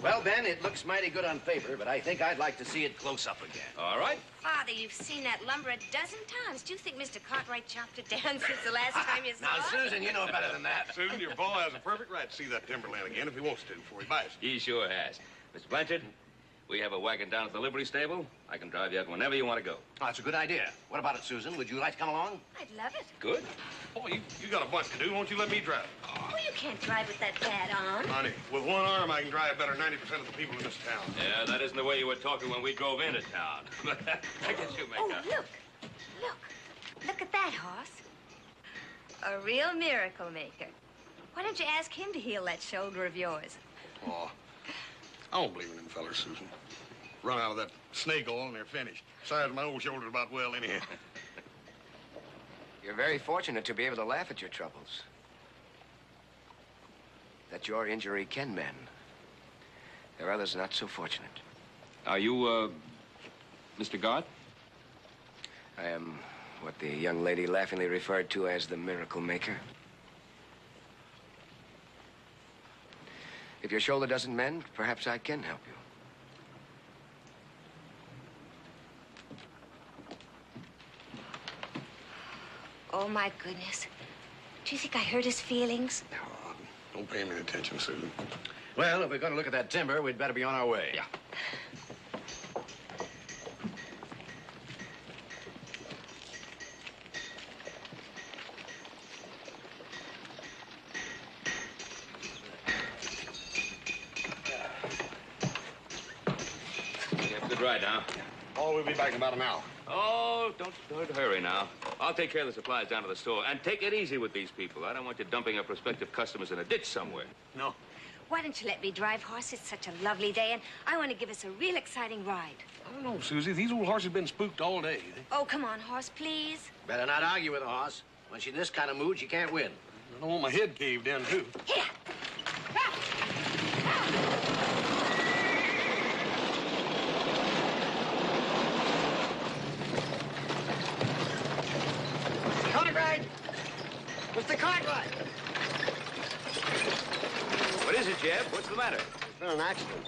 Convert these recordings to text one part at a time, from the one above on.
Well, Ben, it looks mighty good on paper, but I think I'd like to see it close up again. All right. Father, you've seen that lumber a dozen times. Do you think Mr. Cartwright chopped it down since the last time you saw Now, it? Susan, you know better than that. Susan, your boy has a perfect right to see that timberland again if he wants to before he buys it. He sure has. Mr. Blanchard, we have a wagon down at the livery stable. I can drive you out whenever you want to go. Oh, that's a good idea. What about it, Susan? Would you like to come along? I'd love it. Good. Boy, you got a bunch to do. Won't you let me drive? Oh, you can't drive with that bat on. Honey, with one arm, I can drive better 90% of the people in this town. Yeah, that isn't the way you were talking when we drove into town. I guess you make Oh, out. Look at that horse. A real miracle maker. Why don't you ask him to heal that shoulder of yours? Oh, I don't believe in them fellers, Susan. Run out of that snake oil and they're finished. Besides, my old shoulder's about well anyhow. You're very fortunate to be able to laugh at your troubles. That your injury can mend. There are others not so fortunate. Are you, Mr. Garth? I am what the young lady laughingly referred to as the miracle maker. If your shoulder doesn't mend, perhaps I can help you. Oh, my goodness. Do you think I hurt his feelings? Oh, don't pay him any attention, Susan. Well, if we're going to look at that timber, we'd better be on our way. Yeah. You have a good ride now. Oh, we'll be back in about an hour. Oh, don't hurry now. I'll take care of the supplies down to the store. And take it easy with these people. I don't want you dumping our prospective customers in a ditch somewhere. No. Why don't you let me drive, horse? It's such a lovely day, and I want to give us a real exciting ride. I don't know, Susie. These old horses have been spooked all day. Oh, come on, horse, please. Better not argue with a horse. When she's in this kind of mood, she can't win. I don't want my head caved in, too. Here. Cartwright! Mr. Cartwright! What is it, Jeb? What's the matter? There's been an accident.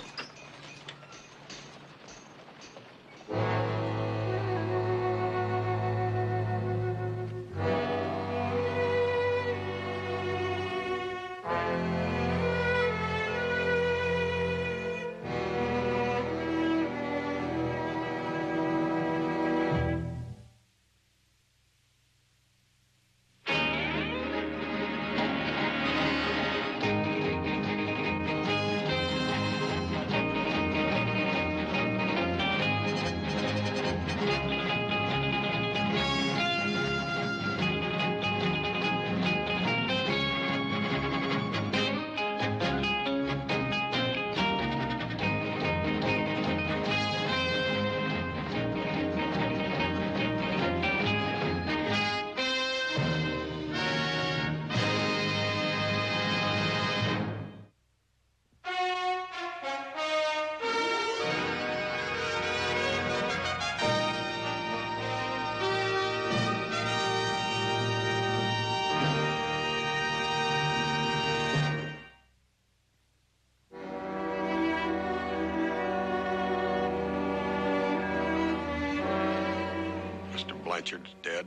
Blanchard's dead.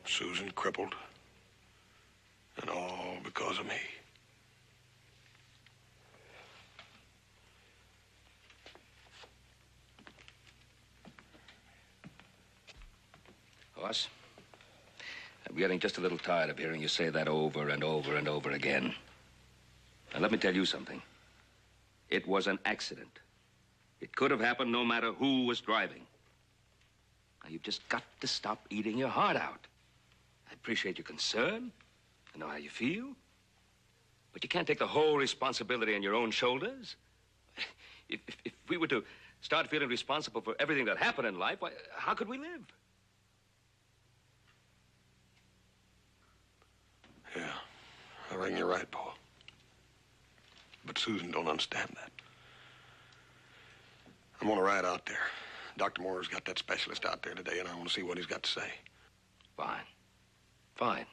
Susan crippled. And all because of me. Boss, I'm getting just a little tired of hearing you say that over and over and over again. Now, let me tell you something. It was an accident. It could have happened no matter who was driving. Now, you've just got to stop eating your heart out. I appreciate your concern. I know how you feel. But you can't take the whole responsibility on your own shoulders. If we were to start feeling responsible for everything that happened in life, why, how could we live? Yeah, I reckon you're right, Paul. But Susan don't understand that. I'm gonna ride out there. Dr. Moore's got that specialist out there today, and I want to see what he's got to say. Fine. Fine.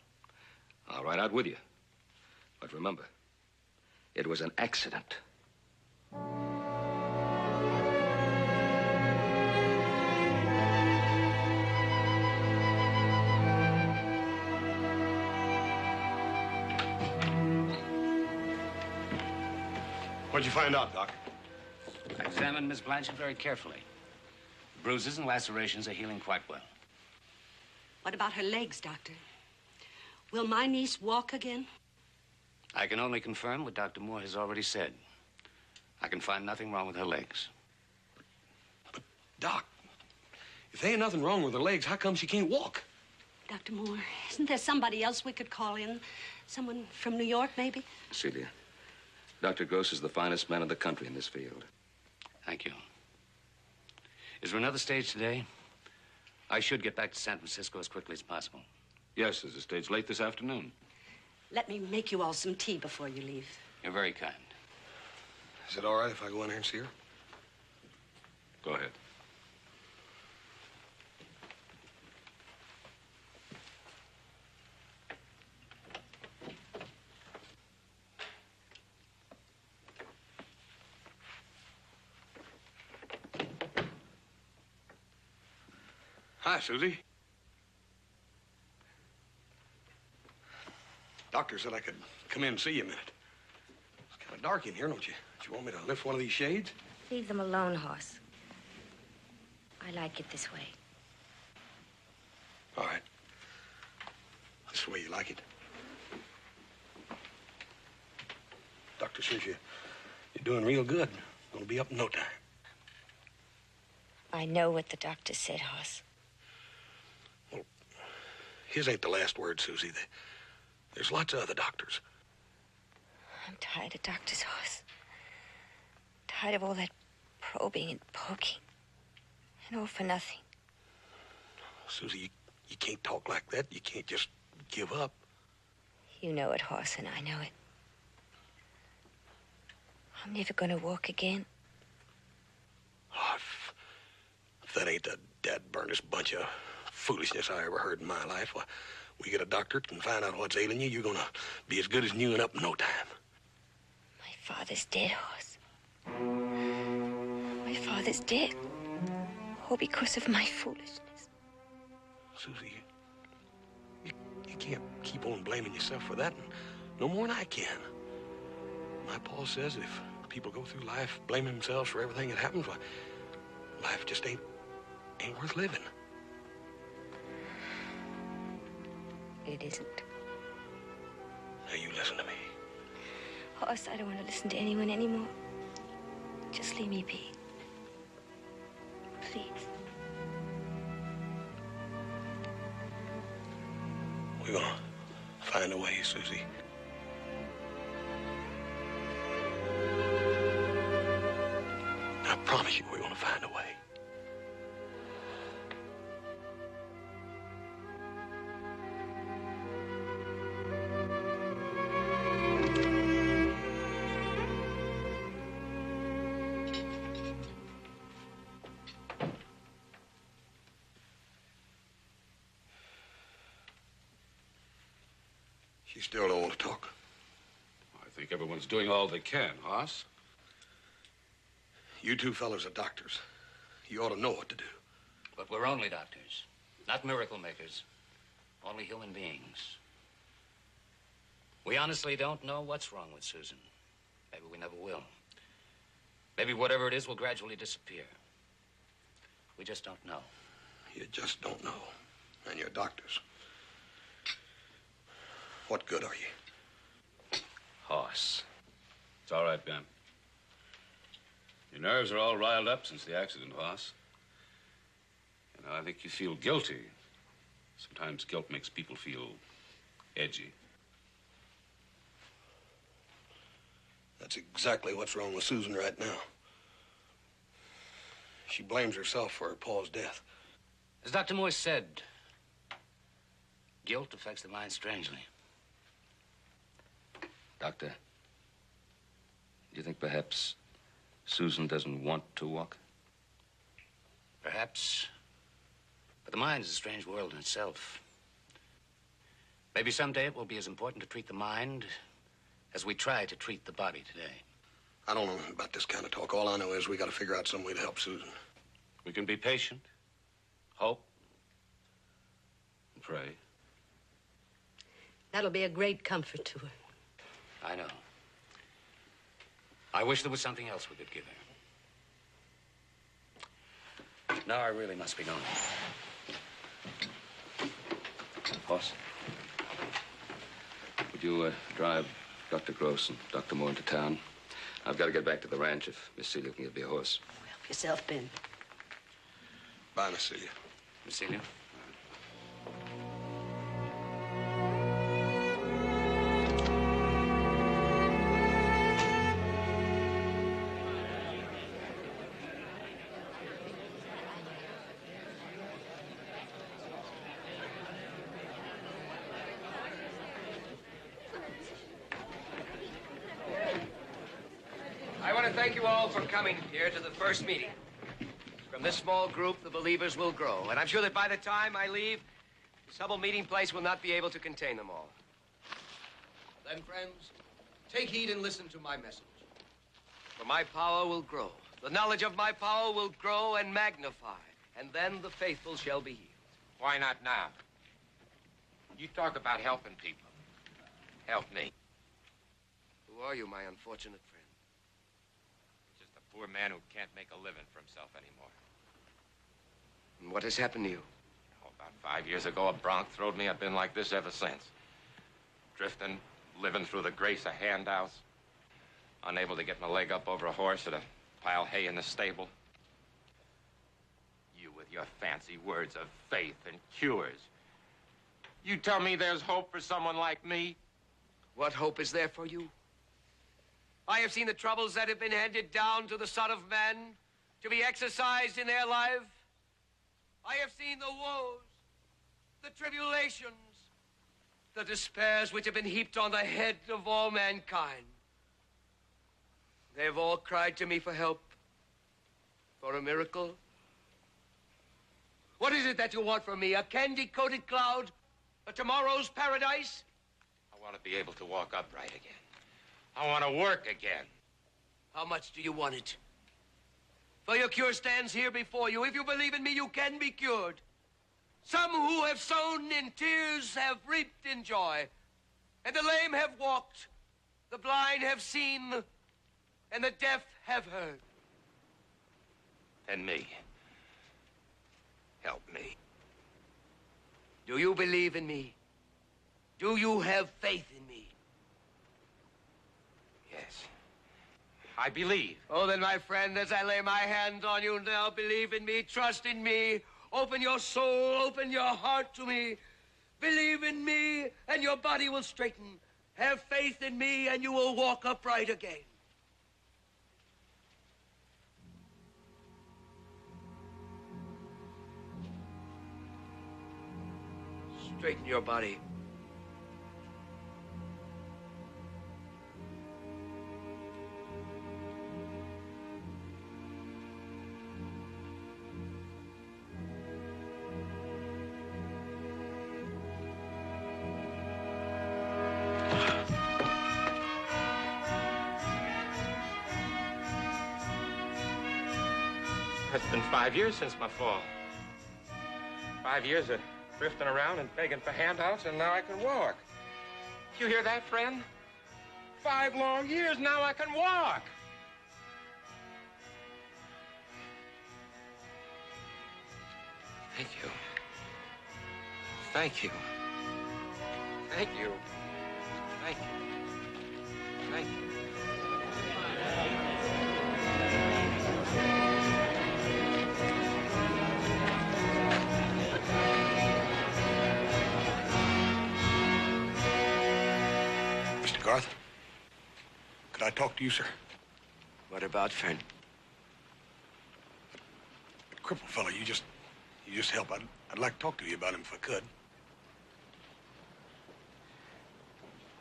I'll ride out with you. But remember, it was an accident. What'd you find out, Doc? I examined Miss Blanchard very carefully. The bruises and lacerations are healing quite well. What about her legs, Doctor? Will my niece walk again? I can only confirm what Dr. Moore has already said. I can find nothing wrong with her legs. But, Doc, if there ain't nothing wrong with her legs, how come she can't walk? Dr. Moore, isn't there somebody else we could call in? Someone from New York, maybe? Celia, Dr. Gross is the finest man in the country in this field. Thank you. Is there another stage today? I should get back to San Francisco as quickly as possible. Yes, there's a stage late this afternoon. Let me make you all some tea before you leave. You're very kind. Is it all right if I go in there and see her? Go ahead. Hi, Susie. Doctor said I could come in and see you a minute. It's kind of dark in here, don't you? Do you want me to lift one of these shades? Leave them alone, Hoss. I like it this way. All right. That's the way you like it. Doctor says you're doing real good. Gonna be up in no time. I know what the doctor said, Hoss. His ain't the last word, Susie. There's lots of other doctors. I'm tired of doctors, Hoss. Tired of all that probing and poking. And all for nothing. Susie, you can't talk like that. You can't just give up. You know it, Hoss, and I know it. I'm never gonna walk again. Oh, if that ain't the dad-burnest bunch of foolishness I ever heard in my life, well, we get a doctor and find out what's ailing you, you're gonna be as good as new and up in no time. My father's dead, Hoss. My father's dead. All because of my foolishness. Susie, you can't keep on blaming yourself for that, and no more than I can. My pa says if people go through life blaming themselves for everything that happens, well, life just ain't worth living. It isn't. Now you listen to me. Hoss, I don't want to listen to anyone anymore. Just leave me be. Please. We're gonna find a way, Susie. I promise you we're gonna find a way. She still don't want to talk. I think everyone's doing all they can, Hoss. You two fellas are doctors. You ought to know what to do. But we're only doctors, not miracle makers. Only human beings. We honestly don't know what's wrong with Susan. Maybe we never will. Maybe whatever it is will gradually disappear. We just don't know. You just don't know. And you're doctors. What good are you? Hoss. It's all right, Ben. Your nerves are all riled up since the accident, Hoss. You know, I think you feel guilty. Sometimes guilt makes people feel edgy. That's exactly what's wrong with Susan right now. She blames herself for her pa's death. As Dr. Moore said, guilt affects the mind strangely. Doctor, do you think perhaps Susan doesn't want to walk? Perhaps. But the mind is a strange world in itself. Maybe someday it will be as important to treat the mind as we try to treat the body today. I don't know about this kind of talk. All I know is we got to figure out some way to help Susan. We can be patient, hope, and pray. That'll be a great comfort to her. I know. I wish there was something else we could give her. Now I really must be going. Boss, would you drive Dr. Gross and Dr. Moore into town? I've got to get back to the ranch if Miss Celia can get me a horse. Help yourself, Ben. Bye, Miss Celia. Miss Celia? I want to thank you all for coming here to the first meeting. From this small group, the believers will grow. And I'm sure that by the time I leave, this humble meeting place will not be able to contain them all. Then, friends, take heed and listen to my message. For my power will grow. The knowledge of my power will grow and magnify. And then the faithful shall be healed. Why not now? You talk about helping people. Help me. Who are you, my unfortunate friend? Just a poor man who can't make a living for himself anymore. And what has happened to you? Oh, about 5 years ago, a bronc throwed me. I've been like this ever since. Drifting, living through the grace of handouts. Unable to get my leg up over a horse or to pile hay in the stable. You with your fancy words of faith and cures. You tell me there's hope for someone like me? What hope is there for you? I have seen the troubles that have been handed down to the Son of Man to be exercised in their life. I have seen the woes, the tribulations, the despairs which have been heaped on the head of all mankind. They have all cried to me for help, for a miracle. What is it that you want from me? A candy-coated cloud? A tomorrow's paradise? I want to be able to walk upright again. I want to work again. How much do you want it? For your cure stands here before you. If you believe in me, you can be cured. Some who have sown in tears have reaped in joy. And the lame have walked, the blind have seen, and the deaf have heard. And me. Help me. Do you believe in me? Do you have faith in me? Yes. I believe. Oh, then, my friend, as I lay my hands on you now, believe in me, trust in me, open your soul, open your heart to me. Believe in me, and your body will straighten. Have faith in me, and you will walk upright again. Straighten your body. It's been 5 years since my fall. 5 years of drifting around and begging for handouts, and now I can walk. You hear that, friend? 5 long years, now I can walk. Thank you. Thank you. Thank you. Thank you. Thank you. Mr. Garth, could I talk to you, sir? What about, friend? That crippled fellow, you just help. I'd like to talk to you about him if I could.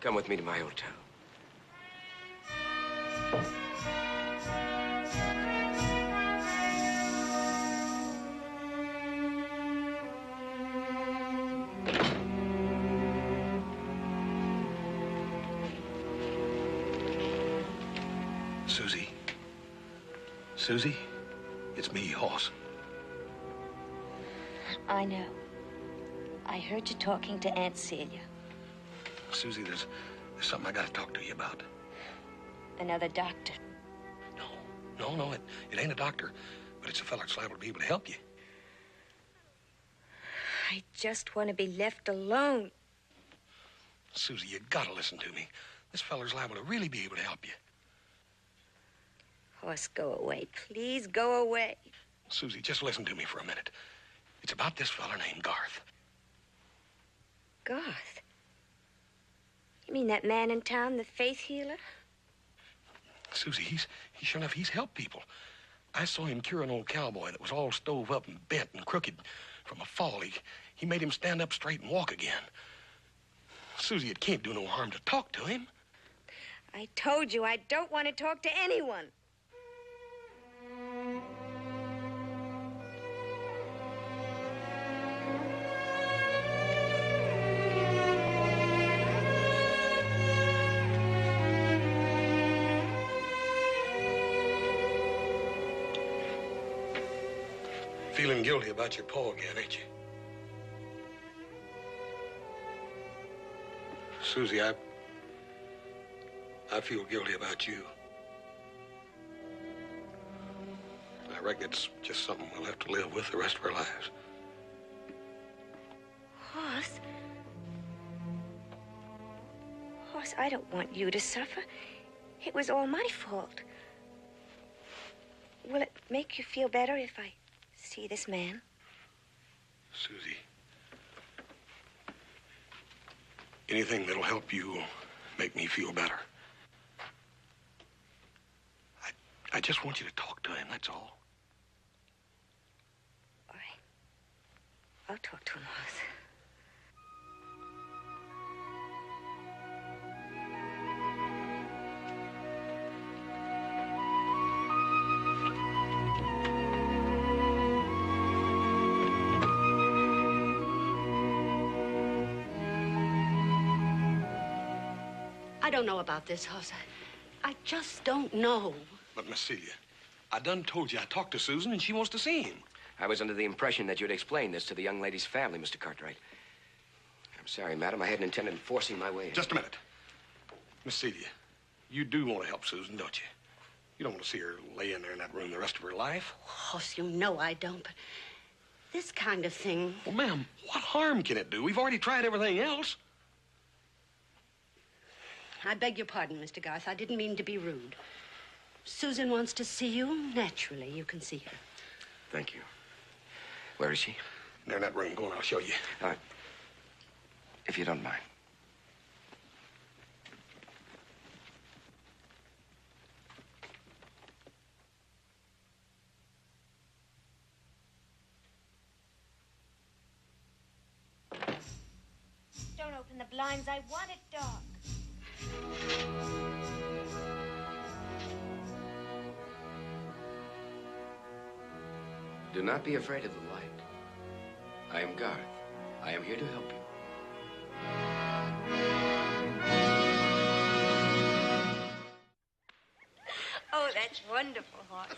Come with me to my hotel. Susie. Susie, it's me, Hoss. I know. I heard you talking to Aunt Celia. Susie, there's something I gotta talk to you about. Another doctor. No, it ain't a doctor, but it's a fella that's liable to be able to help you. I just want to be left alone. Susie, you gotta listen to me. This feller's liable to really be able to help you. Hoss, go away. Please go away. Susie, just listen to me for a minute. It's about this feller named Garth. Garth? You mean that man in town, the faith healer? Susie, he's sure enough, he's helped people. I saw him cure an old cowboy that was all stove up and bent and crooked from a fall. He made him stand up straight and walk again. Susie, it can't do no harm to talk to him. I told you I don't want to talk to anyone. Feeling guilty about your paw again, ain't you? Susie, I feel guilty about you. I reckon it's just something we'll have to live with the rest of our lives. Hoss? Hoss, I don't want you to suffer. It was all my fault. Will it make you feel better if I see this man? Susie, anything that'll help you make me feel better. I just want you to talk to him, that's all. All right. I'll talk to him, Hoss. I don't know about this, Hoss. I just don't know. But, Miss Celia, I done told you I talked to Susan and she wants to see him. I was under the impression that you'd explain this to the young lady's family, Mr. Cartwright. I'm sorry, madam. I hadn't intended forcing my way in. Just a minute. Miss Celia, you do want to help Susan, don't you? You don't want to see her lay in there in that room the rest of her life. Hoss, you know I don't, but this kind of thing... Well, ma'am, what harm can it do? We've already tried everything else. I beg your pardon, Mr. Garth. I didn't mean to be rude. Susan wants to see you. Naturally, you can see her. Thank you. Where is she? There in that room. Go on, I'll show you. All right. If you don't mind. Don't open the blinds. I want it dark. Do not be afraid of the light. I am Garth. I am here to help you. Oh, that's wonderful, Hoss.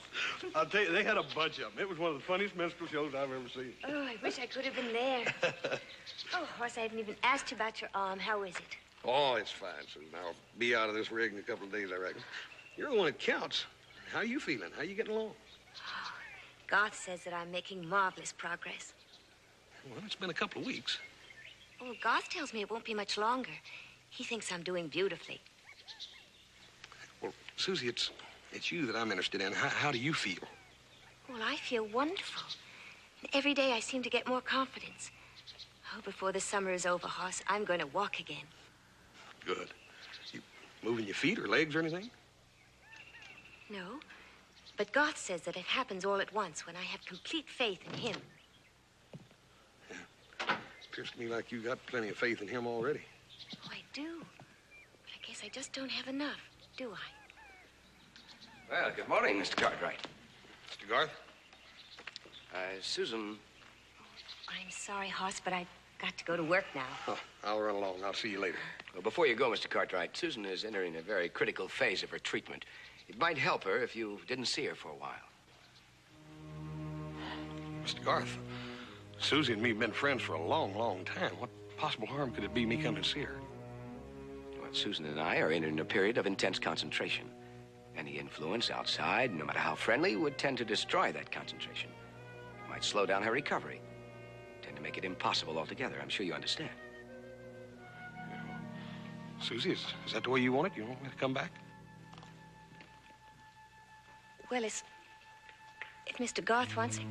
I'll tell you, they had a bunch of them. It was one of the funniest minstrel shows I've ever seen. Oh, I wish I could have been there. Oh, Hoss, I haven't even asked you about your arm. How is it? Oh, it's fine, Susan. I'll be out of this rig in a couple of days, I reckon. You're the one that counts. How you feeling? How you getting along? Oh, Garth says that I'm making marvelous progress. Well, it's been a couple of weeks. Oh, Garth tells me it won't be much longer. He thinks I'm doing beautifully. Well, Susie, it's you that I'm interested in. How do you feel? Well, I feel wonderful. Every day I seem to get more confidence. Oh, before the summer is over, Hoss, I'm going to walk again. Good. You moving your feet or legs or anything? No, but Garth says that it happens all at once when I have complete faith in him. Yeah. Appears to me like you got plenty of faith in him already. Oh, I do. But I guess I just don't have enough, do I? Well, good morning, Mr. Cartwright. Mr. Garth? Susan. I'm sorry, Hoss, but I've got to go to work now. Oh, I'll run along. I'll see you later. Well, before you go, Mr. Cartwright, Susan is entering a very critical phase of her treatment. It might help her if you didn't see her for a while. Mr. Garth, Susie and me have been friends for a long, long time. What possible harm could it be me coming to see her? Well, Susan and I are entering a period of intense concentration. Any influence outside, no matter how friendly, would tend to destroy that concentration. It might slow down her recovery. Tend to make it impossible altogether. I'm sure you understand. Susie, is that the way you want it? You want me to come back? Well, if Mr. Garth wants it,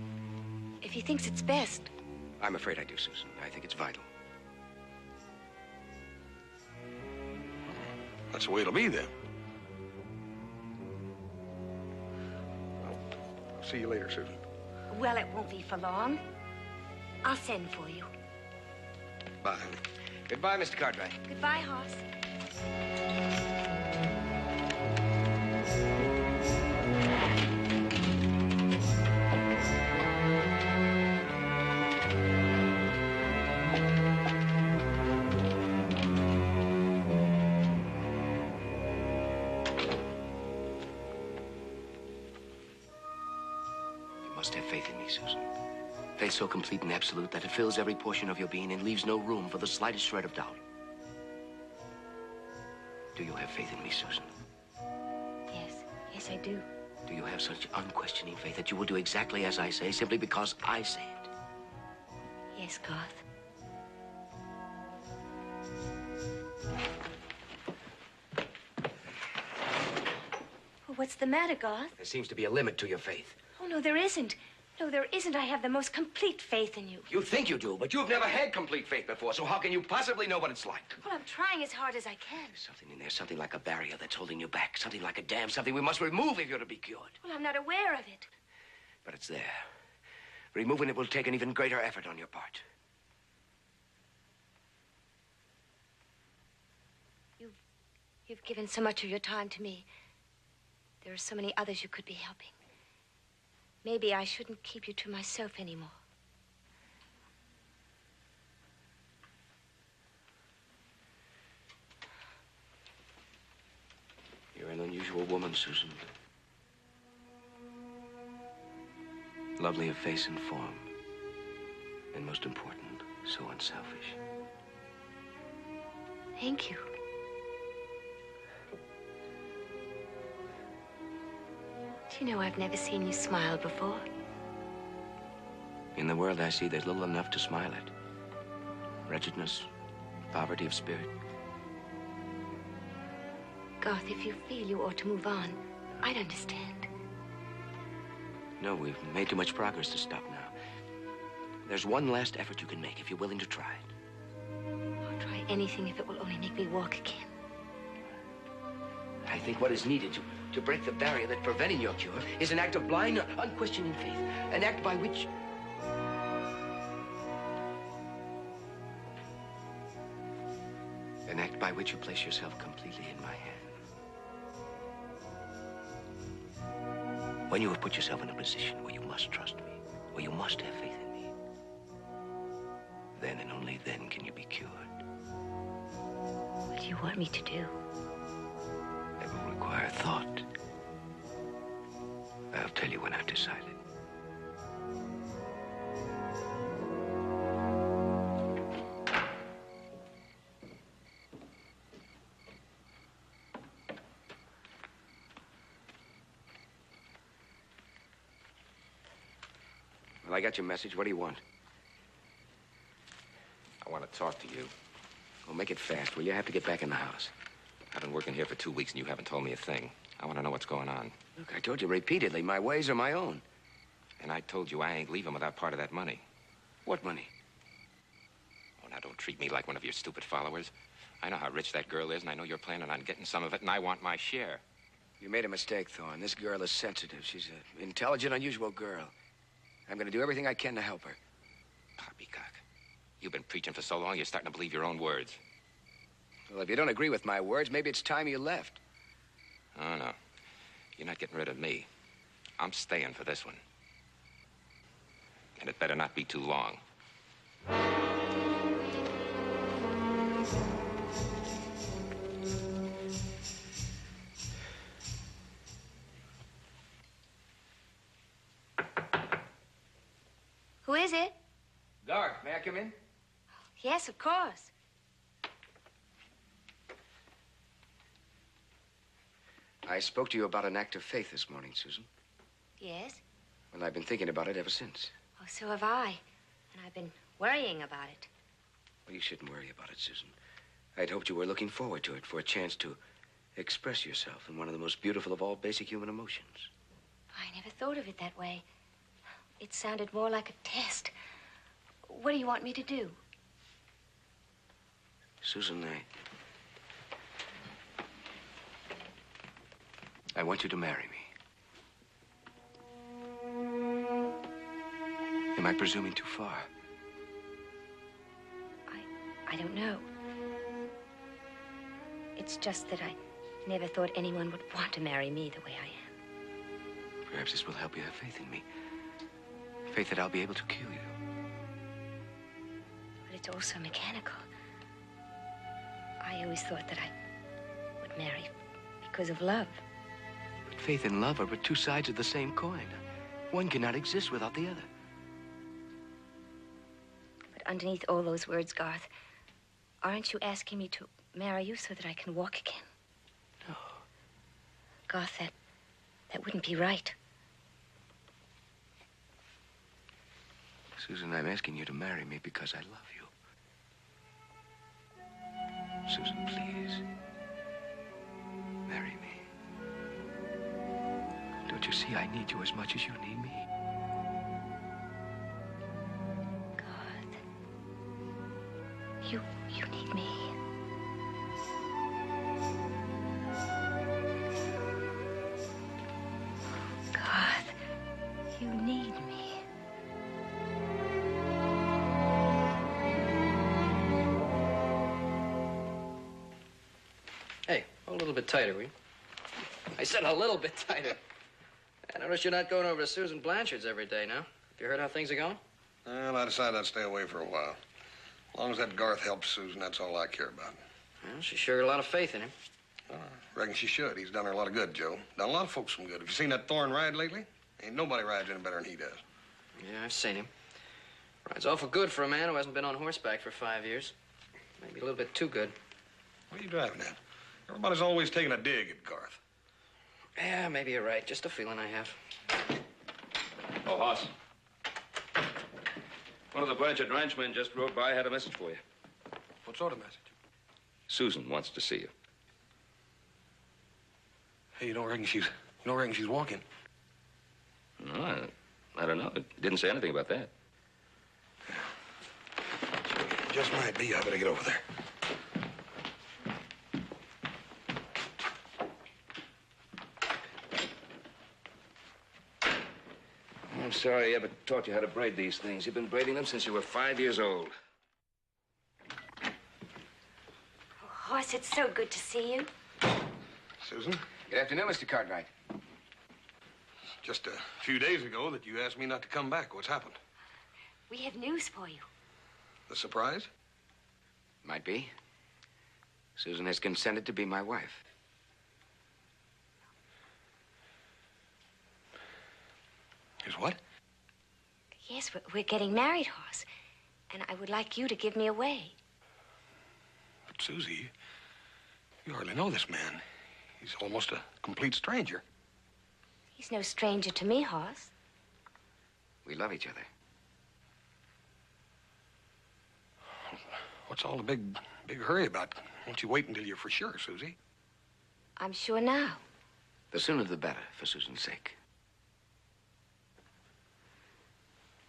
if he thinks it's best. I'm afraid I do, Susan. I think it's vital. That's the way it'll be, then. Well, see you later, Susan. Well, it won't be for long. I'll send for you. Bye. Goodbye, Mr. Cartwright. Goodbye, Hoss. You must have faith in me, Susan. Faith so complete and absolute that it fills every portion of your being and leaves no room for the slightest shred of doubt. Do you have faith in me, Susan? Yes. Yes, I do. Do you have such unquestioning faith that you will do exactly as I say, simply because I say it? Yes, Garth. Well, what's the matter, Garth? There seems to be a limit to your faith. Oh, no, there isn't. No, there isn't. I have the most complete faith in you. You think you do, but you've never had complete faith before, so how can you possibly know what it's like? Well, I'm trying as hard as I can. There's something in there, something like a barrier that's holding you back, something like a dam, something we must remove if you're to be cured. Well, I'm not aware of it. But it's there. Removing it will take an even greater effort on your part. You've given so much of your time to me. There are so many others you could be helping. Maybe I shouldn't keep you to myself anymore. You're an unusual woman, Susan. Lovely of face and form. And most important, so unselfish. Thank you. Do you know I've never seen you smile before? In the world I see, there's little enough to smile at. Wretchedness, poverty of spirit. Garth, if you feel you ought to move on, I'd understand. No, we've made too much progress to stop now. There's one last effort you can make if you're willing to try it. I'll try anything if it will only make me walk again. I think what is needed to break the barrier that's preventing your cure is an act of blind, unquestioning faith. An act by which... An act by which you place yourself completely in my hand. When you have put yourself in a position where you must trust me, where you must have faith in me, then and only then can you be cured. What do you want me to do? It will require thought. I'll tell you when I've decided. Well, I got your message. What do you want? I want to talk to you. Well, make it fast, will you? I have to get back in the house. I've been working here for 2 weeks and you haven't told me a thing. I want to know what's going on. Look, I told you repeatedly, my ways are my own. And I told you I ain't leaving without part of that money. What money? Oh, now don't treat me like one of your stupid followers. I know how rich that girl is, and I know you're planning on getting some of it, and I want my share. You made a mistake, Thorne. This girl is sensitive. She's an intelligent, unusual girl. I'm going to do everything I can to help her. Poppycock. You've been preaching for so long, you're starting to believe your own words. Well, if you don't agree with my words, maybe it's time you left. Oh, no. You're not getting rid of me. I'm staying for this one. And it better not be too long. Who is it? Garth, may I come in? Yes, of course. I spoke to you about an act of faith this morning, Susan. Yes? Well, I've been thinking about it ever since. Oh, so have I. And I've been worrying about it. Well, you shouldn't worry about it, Susan. I'd hoped you were looking forward to it, for a chance to express yourself in one of the most beautiful of all basic human emotions. I never thought of it that way. It sounded more like a test. What do you want me to do? Susan, I want you to marry me. Am I presuming too far? I don't know. It's just that I never thought anyone would want to marry me the way I am. Perhaps this will help you have faith in me. Faith that I'll be able to kill you. But it's also mechanical. I always thought that I would marry because of love. But faith and love are but two sides of the same coin. One cannot exist without the other. But underneath all those words, Garth, aren't you asking me to marry you so that I can walk again? No. Garth, that wouldn't be right. Susan, I'm asking you to marry me because I love you. Susan, please. Marry me. Don't you see I need you as much as you need me? Garth. You need me. Garth, you need me. Hey, a little bit tighter, will you? I said a little bit tighter. I notice you're not going over to Susan Blanchard's every day now. Have you heard how things are going? Well, I decided I'd stay away for a while. As long as that Garth helps Susan, that's all I care about. Well, she sure got a lot of faith in him. I reckon she should. He's done her a lot of good, Joe. Done a lot of folks some good. Have you seen that Thorne ride lately? Ain't nobody rides any better than he does. Yeah, I've seen him. Rides awful good for a man who hasn't been on horseback for 5 years. Maybe a little bit too good. What are you driving at? Everybody's always taking a dig at Garth. Yeah, maybe you're right. Just a feeling I have. Oh, Hoss. One of the Blanchard ranchmen just rode by, had a message for you. What sort of message? Susan wants to see you. Hey, you don't reckon she's walking? No, I don't know. It didn't say anything about that. Just might be. I better get over there. I'm sorry I ever taught you how to braid these things. You've been braiding them since you were 5 years old. Oh, Hoss, it's so good to see you. Susan? Good afternoon, Mr. Cartwright. Just a few days ago that you asked me not to come back. What's happened? We have news for you. The surprise? Might be. Susan has consented to be my wife. Is what? Yes, we're getting married, Hoss. And I would like you to give me away. But, Susie, you hardly know this man. He's almost a complete stranger. He's no stranger to me, Hoss. We love each other. What's all the big hurry about? Won't you wait until you're for sure, Susie? I'm sure now. The sooner the better, for Susan's sake.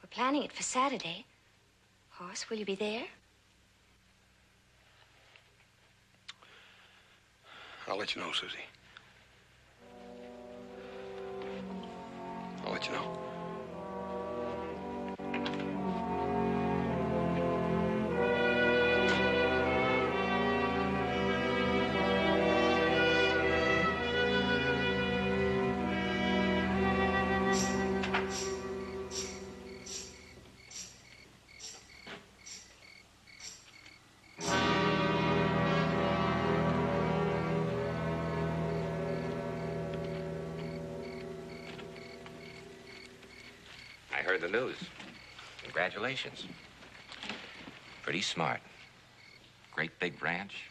We're planning it for Saturday. Hoss, will you be there? I'll let you know, Susie. I'll let you know. I heard the news. Congratulations. Pretty smart. Great big ranch.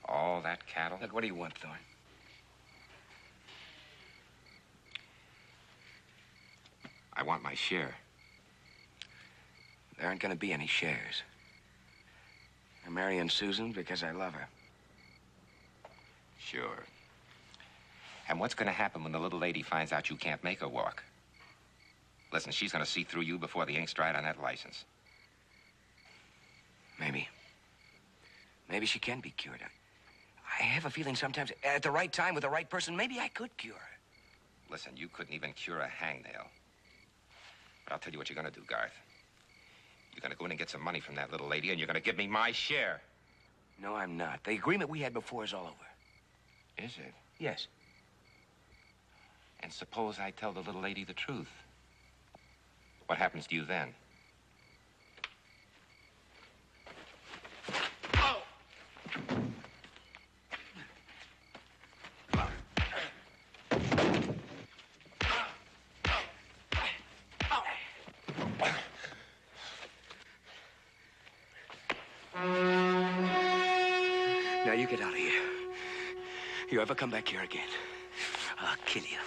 All that cattle. Look, what do you want, Thorne? I want my share. There aren't going to be any shares. I'm marrying Susan because I love her. Sure. And what's going to happen when the little lady finds out you can't make her walk? Listen, she's going to see through you before the ink's dried on that license. Maybe. Maybe she can be cured. I have a feeling sometimes, at the right time with the right person, maybe I could cure her. Listen, you couldn't even cure a hangnail. But I'll tell you what you're going to do, Garth. You're going to go in and get some money from that little lady, and you're going to give me my share. No, I'm not. The agreement we had before is all over. Is it? Yes. And suppose I tell the little lady the truth. What happens to you then? Now you get out of here. You ever come back here again, I'll kill you.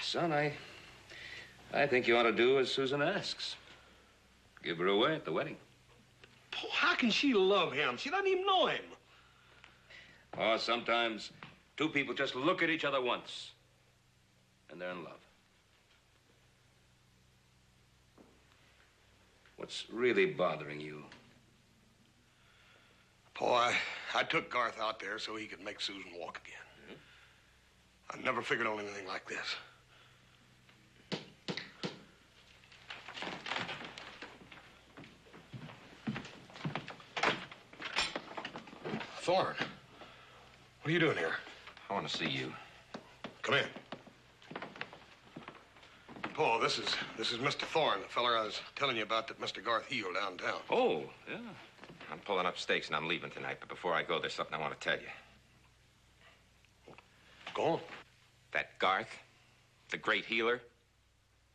Son, I think you ought to do as Susan asks. Give her away at the wedding. Paul, how can she love him? She doesn't even know him. Oh, sometimes two people just look at each other once, and they're in love. What's really bothering you? Paul, I took Garth out there so he could make Susan walk again. I never figured on anything like this. Thorne, what are you doing here? I want to see you. Come in. Paul, this is Mr. Thorne, the feller I was telling you about that Mr. Garth healed downtown. Oh, yeah. I'm pulling up stakes and I'm leaving tonight, but before I go, there's something I want to tell you. Go on. That Garth, the great healer,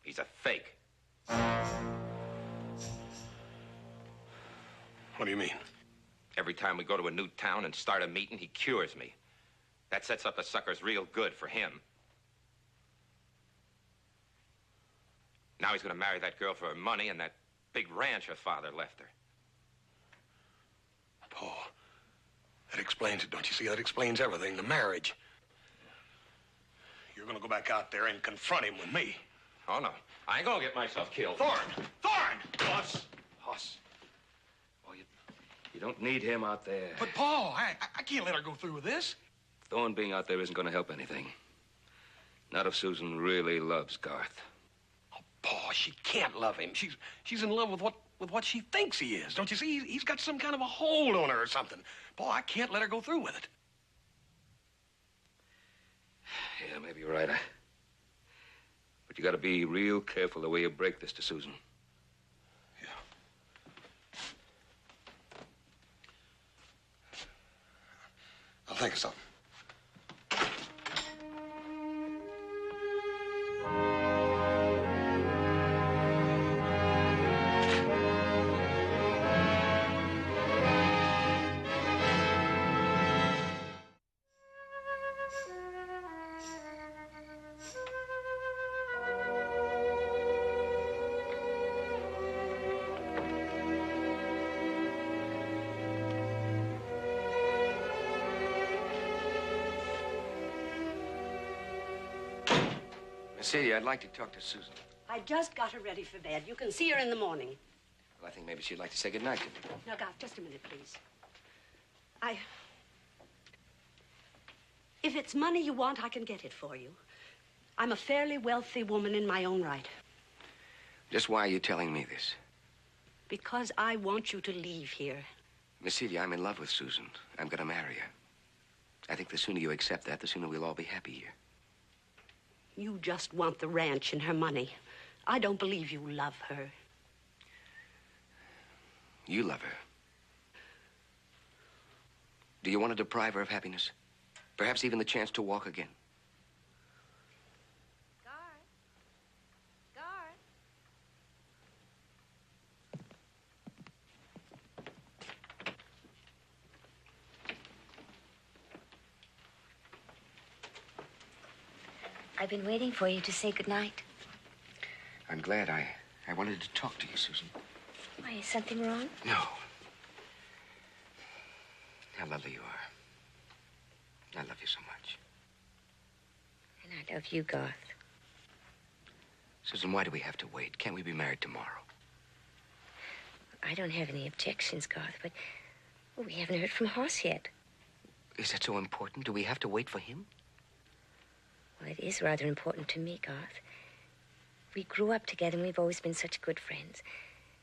he's a fake. What do you mean? Every time we go to a new town and start a meeting, he cures me. That sets up the suckers real good for him. Now he's going to marry that girl for her money and that big ranch her father left her. Paul, that explains it, don't you see? That explains everything, the marriage. You're going to go back out there and confront him with me. Oh, no. I ain't going to get myself killed. Thorne! Thorne! Hoss! Hoss. Oh, you don't need him out there. But, Paul, I can't let her go through with this. Thorne being out there isn't going to help anything. Not if Susan really loves Garth. Oh, Paul, she can't love him. She's in love with what she thinks he is. Don't you see? He's got some kind of a hold on her or something. Paul, I can't let her go through with it. Yeah, maybe you're right. But you got to be real careful the way you break this to Susan. Yeah. I'll think of something. Celia, I'd like to talk to Susan. I just got her ready for bed. You can see her in the morning. Well, I think maybe she'd like to say goodnight to me. Now, Garth, just a minute, please. If it's money you want, I can get it for you. I'm a fairly wealthy woman in my own right. Just why are you telling me this? Because I want you to leave here. Miss Celia, I'm in love with Susan. I'm going to marry her. I think the sooner you accept that, the sooner we'll all be happy here. You just want the ranch and her money. I don't believe you love her. You love her. Do you want to deprive her of happiness? Perhaps even the chance to walk again? Garth? Garth? I've been waiting for you to say goodnight. I'm glad. I wanted to talk to you, Susan. Why, is something wrong? No. How lovely you are. I love you so much. And I love you, Garth. Susan, why do we have to wait? Can't we be married tomorrow? I don't have any objections, Garth, but we haven't heard from Hoss yet. Is that so important? Do we have to wait for him? Well, it is rather important to me, Garth. We grew up together, and we've always been such good friends.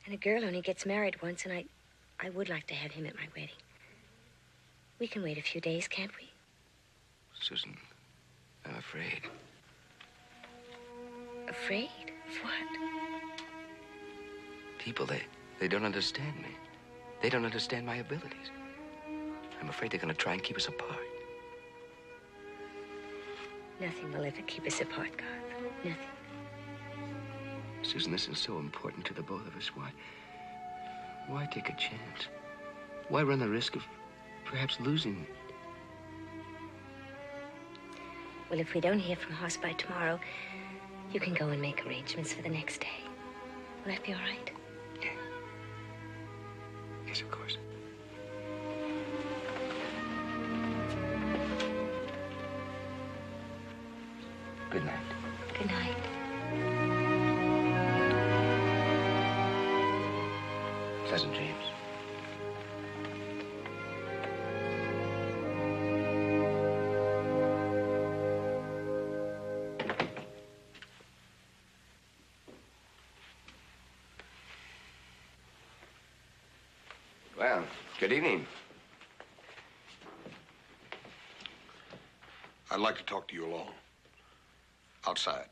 And a girl only gets married once, and I would like to have him at my wedding. We can wait a few days, can't we? Susan, I'm afraid. Afraid? Of what? People, they don't understand me. They don't understand my abilities. I'm afraid they're going to try and keep us apart. Nothing will ever keep us apart, Garth. Nothing. Susan, this is so important to the both of us. Why take a chance? Why run the risk of perhaps losing? Well, if we don't hear from Hoss by tomorrow, you can go and make arrangements for the next day. Will that be all right? Yeah. Yes, of course. Good night. Good night. Pleasant dreams. Well, good evening. I'd like to talk to you alone. Outside.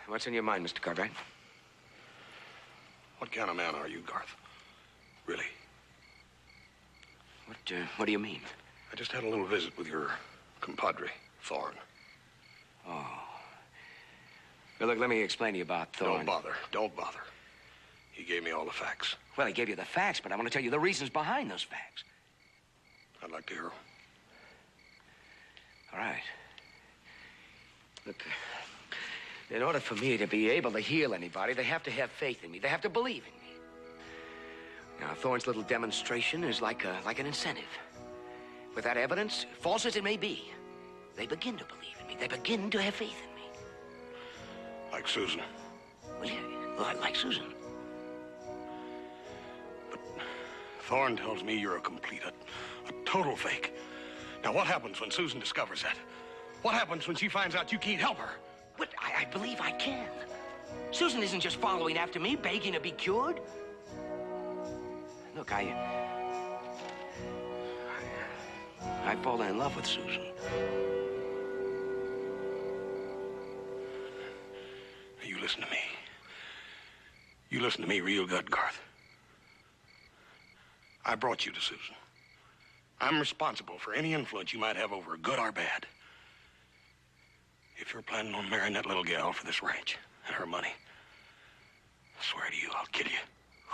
What's in your mind, Mr. Cartwright? What kind of man are you, Garth? Really? What do you mean? I just had a little visit with your compadre, Thorne. Oh. Well, look, let me explain to you about Thorne. Don't bother. Don't bother. He gave me all the facts. Well, he gave you the facts, but I want to tell you the reasons behind those facts. I'd like to hear them. All right. Look, in order for me to be able to heal anybody, they have to have faith in me. They have to believe in me. Now, Thorne's little demonstration is like an incentive. With that evidence, false as it may be, they begin to believe in me. They begin to have faith in me. Like Susan. Well, yeah, well, like Susan. But Thorne tells me you're a total fake. Now, what happens when Susan discovers that? What happens when she finds out you can't help her? But I believe I can. Susan isn't just following after me, begging to be cured. Look, I've fallen in love with Susan. You listen to me. You listen to me real good, Garth. I brought you to Susan. I'm responsible for any influence you might have over her, good or bad. If you're planning on marrying that little gal for this ranch and her money, I swear to you, I'll kill you.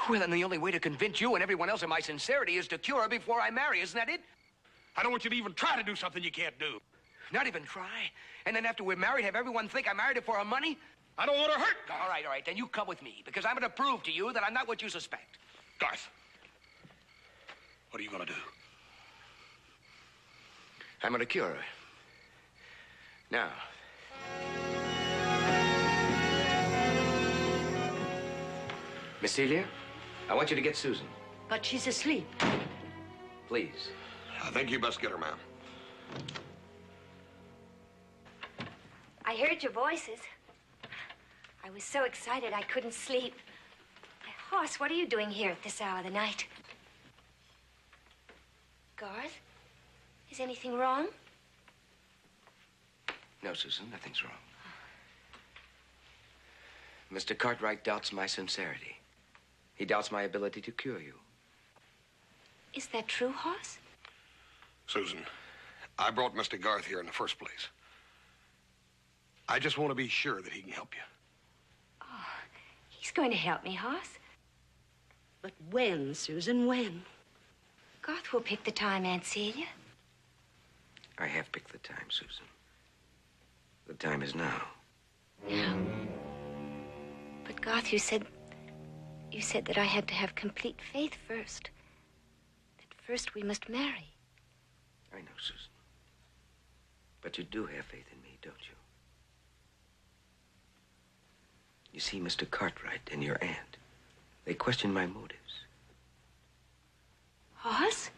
Well, then the only way to convince you and everyone else of my sincerity is to cure her before I marry. Isn't that it? I don't want you to even try to do something you can't do. Not even try? And then after we're married, have everyone think I married her for her money? I don't want her hurt. All right. Then you come with me, because I'm going to prove to you that I'm not what you suspect. Garth, what are you going to do? I'm going to cure her. Now. Miss Celia, I want you to get Susan. But she's asleep. Please. I think you best get her, ma'am. I heard your voices. I was so excited I couldn't sleep. Hoss, what are you doing here at this hour of the night? Garth, is anything wrong? No, Susan, nothing's wrong. Mr. Cartwright doubts my sincerity. He doubts my ability to cure you. Is that true, Hoss? Susan, I brought Mr. Garth here in the first place. I just want to be sure that he can help you. Oh, he He's going to help me, Hoss. But when, Susan, when? Garth will pick the time, Aunt Celia. I have picked the time, Susan. The time is now. Now? But Garth, you said that I had to have complete faith first. That first we must marry. I know, Susan. But you do have faith in me, don't you? You see, Mr. Cartwright and your aunt, they question my motives. Hoss?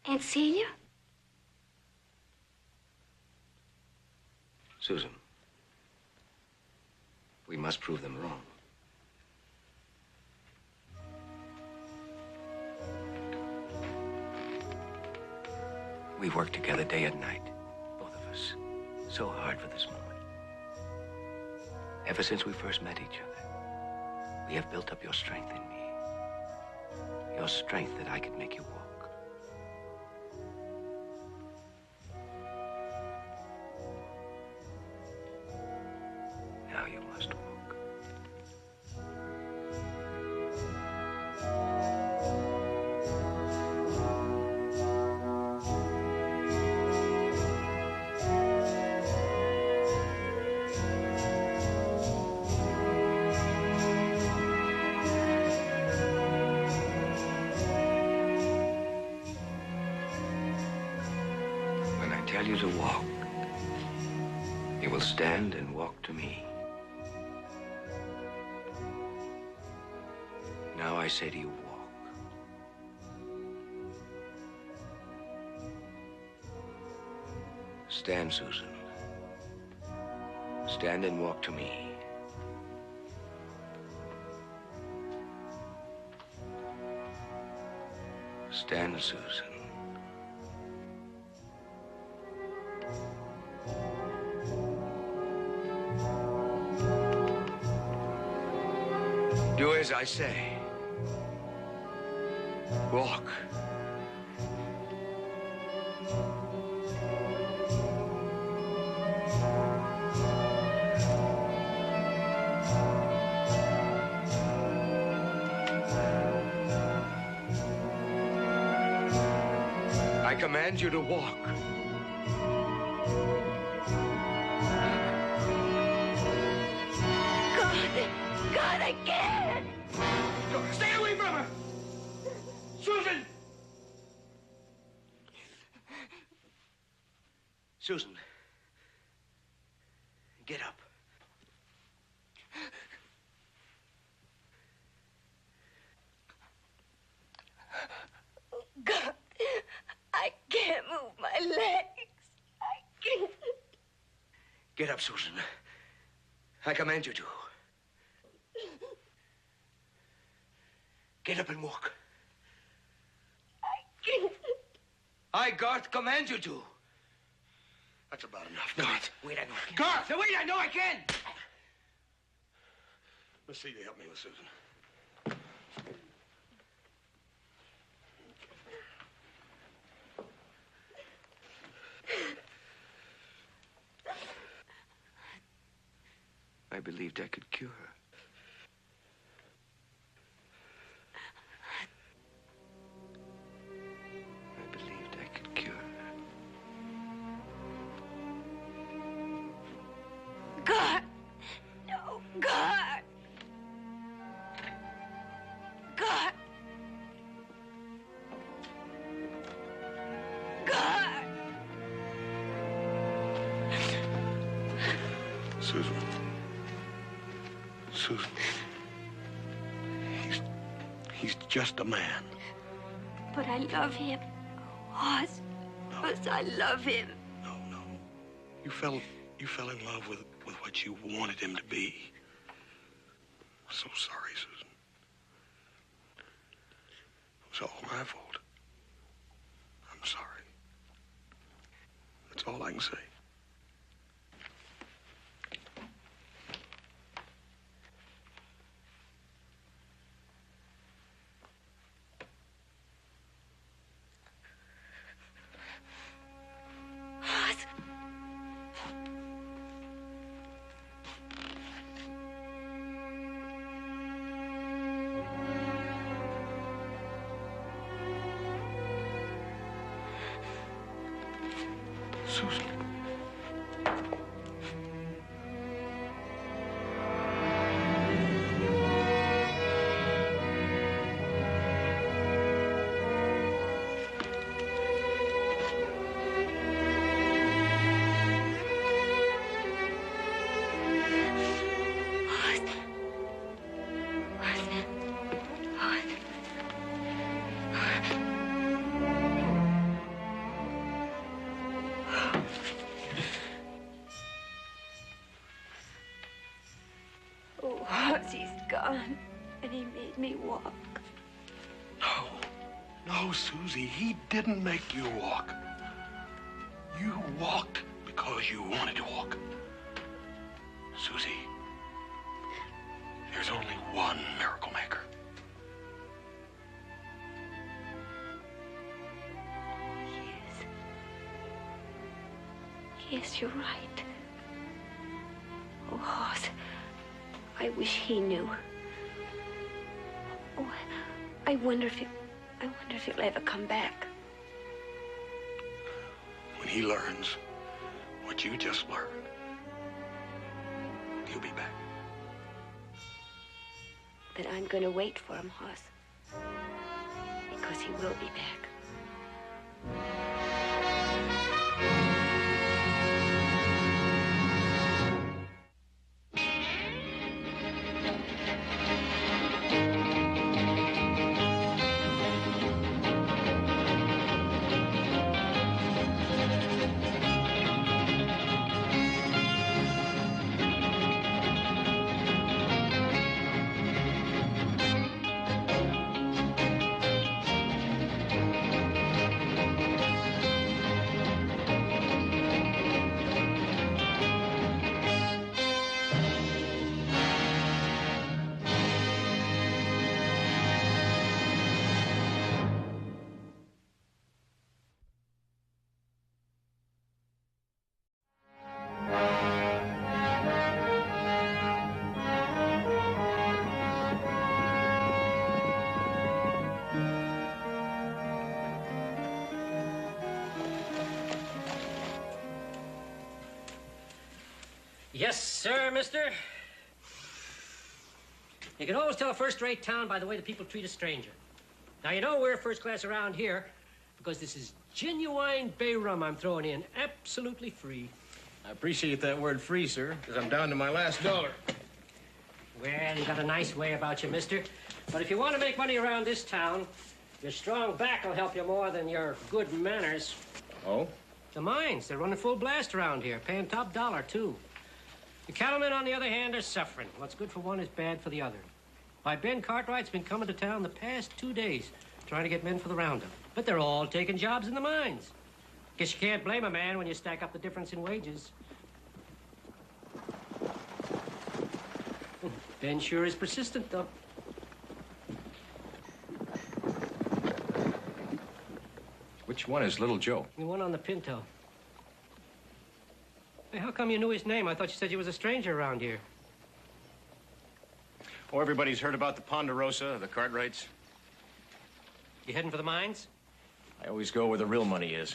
Aunt Celia? Susan, we must prove them wrong. We've worked together day and night, both of us, so hard for this moment. Ever since we first met each other, we have built up your strength in me. Your strength that I could make you walk. Now you must walk. Tell you to walk. You will stand and walk to me. Now I say to you, walk. Stand, Susan. Stand and walk to me. Stand, Susan. Do as I say. Walk. I command you to walk. God, I can't! Stay away from her! Susan! Susan, get up. God, I can't move my legs. I can't. Get up, Susan. I command you to. Get up and walk. I can't. I, Garth, command you to. That's about enough. Garth, wait, I know I can. Garth! Now, wait, I know I can. Miss Celia, help me with Susan. I believed I could cure her. I believed I could cure her. God! No, God! God! God! Susan. Susan. He's just a man. But I love him. Hoss. Hoss, I love him. No. You fell in love with what you wanted him to be. I'm so sorry, Susan. It was all my fault. I'm sorry. That's all I can say. Hoss. Susan. He's gone, and he made me walk. No, Susie, he didn't make you walk. You walked because you wanted to walk. Susie, there's only one miracle maker. Yes, you're right. Oh, Hoss, I wish he knew. Oh, I wonder if he'll ever come back. When he learns what you just learned, he'll be back. But I'm going to wait for him, Hoss. Because he will be back. Yes, sir, mister. You can always tell a first-rate town by the way the people treat a stranger. Now, you know we're first class around here because this is genuine bay rum I'm throwing in, absolutely free. I appreciate that word free, sir, because I'm down to my last dollar. Well, you got a nice way about you, mister. But if you want to make money around this town, your strong back will help you more than your good manners. Oh? The mines, they're running full blast around here, paying top dollar, too. The cattlemen, on the other hand, are suffering. What's good for one is bad for the other. Why, Ben Cartwright's been coming to town the past 2 days trying to get men for the roundup. But they're all taking jobs in the mines. Guess you can't blame a man when you stack up the difference in wages. Ben sure is persistent, though. Which one is Little Joe? The one on the Pinto. Hey, how come you knew his name? I thought you said you was a stranger around here. Oh, everybody's heard about the Ponderosa, the Cartwrights. You heading for the mines? I always go where the real money is.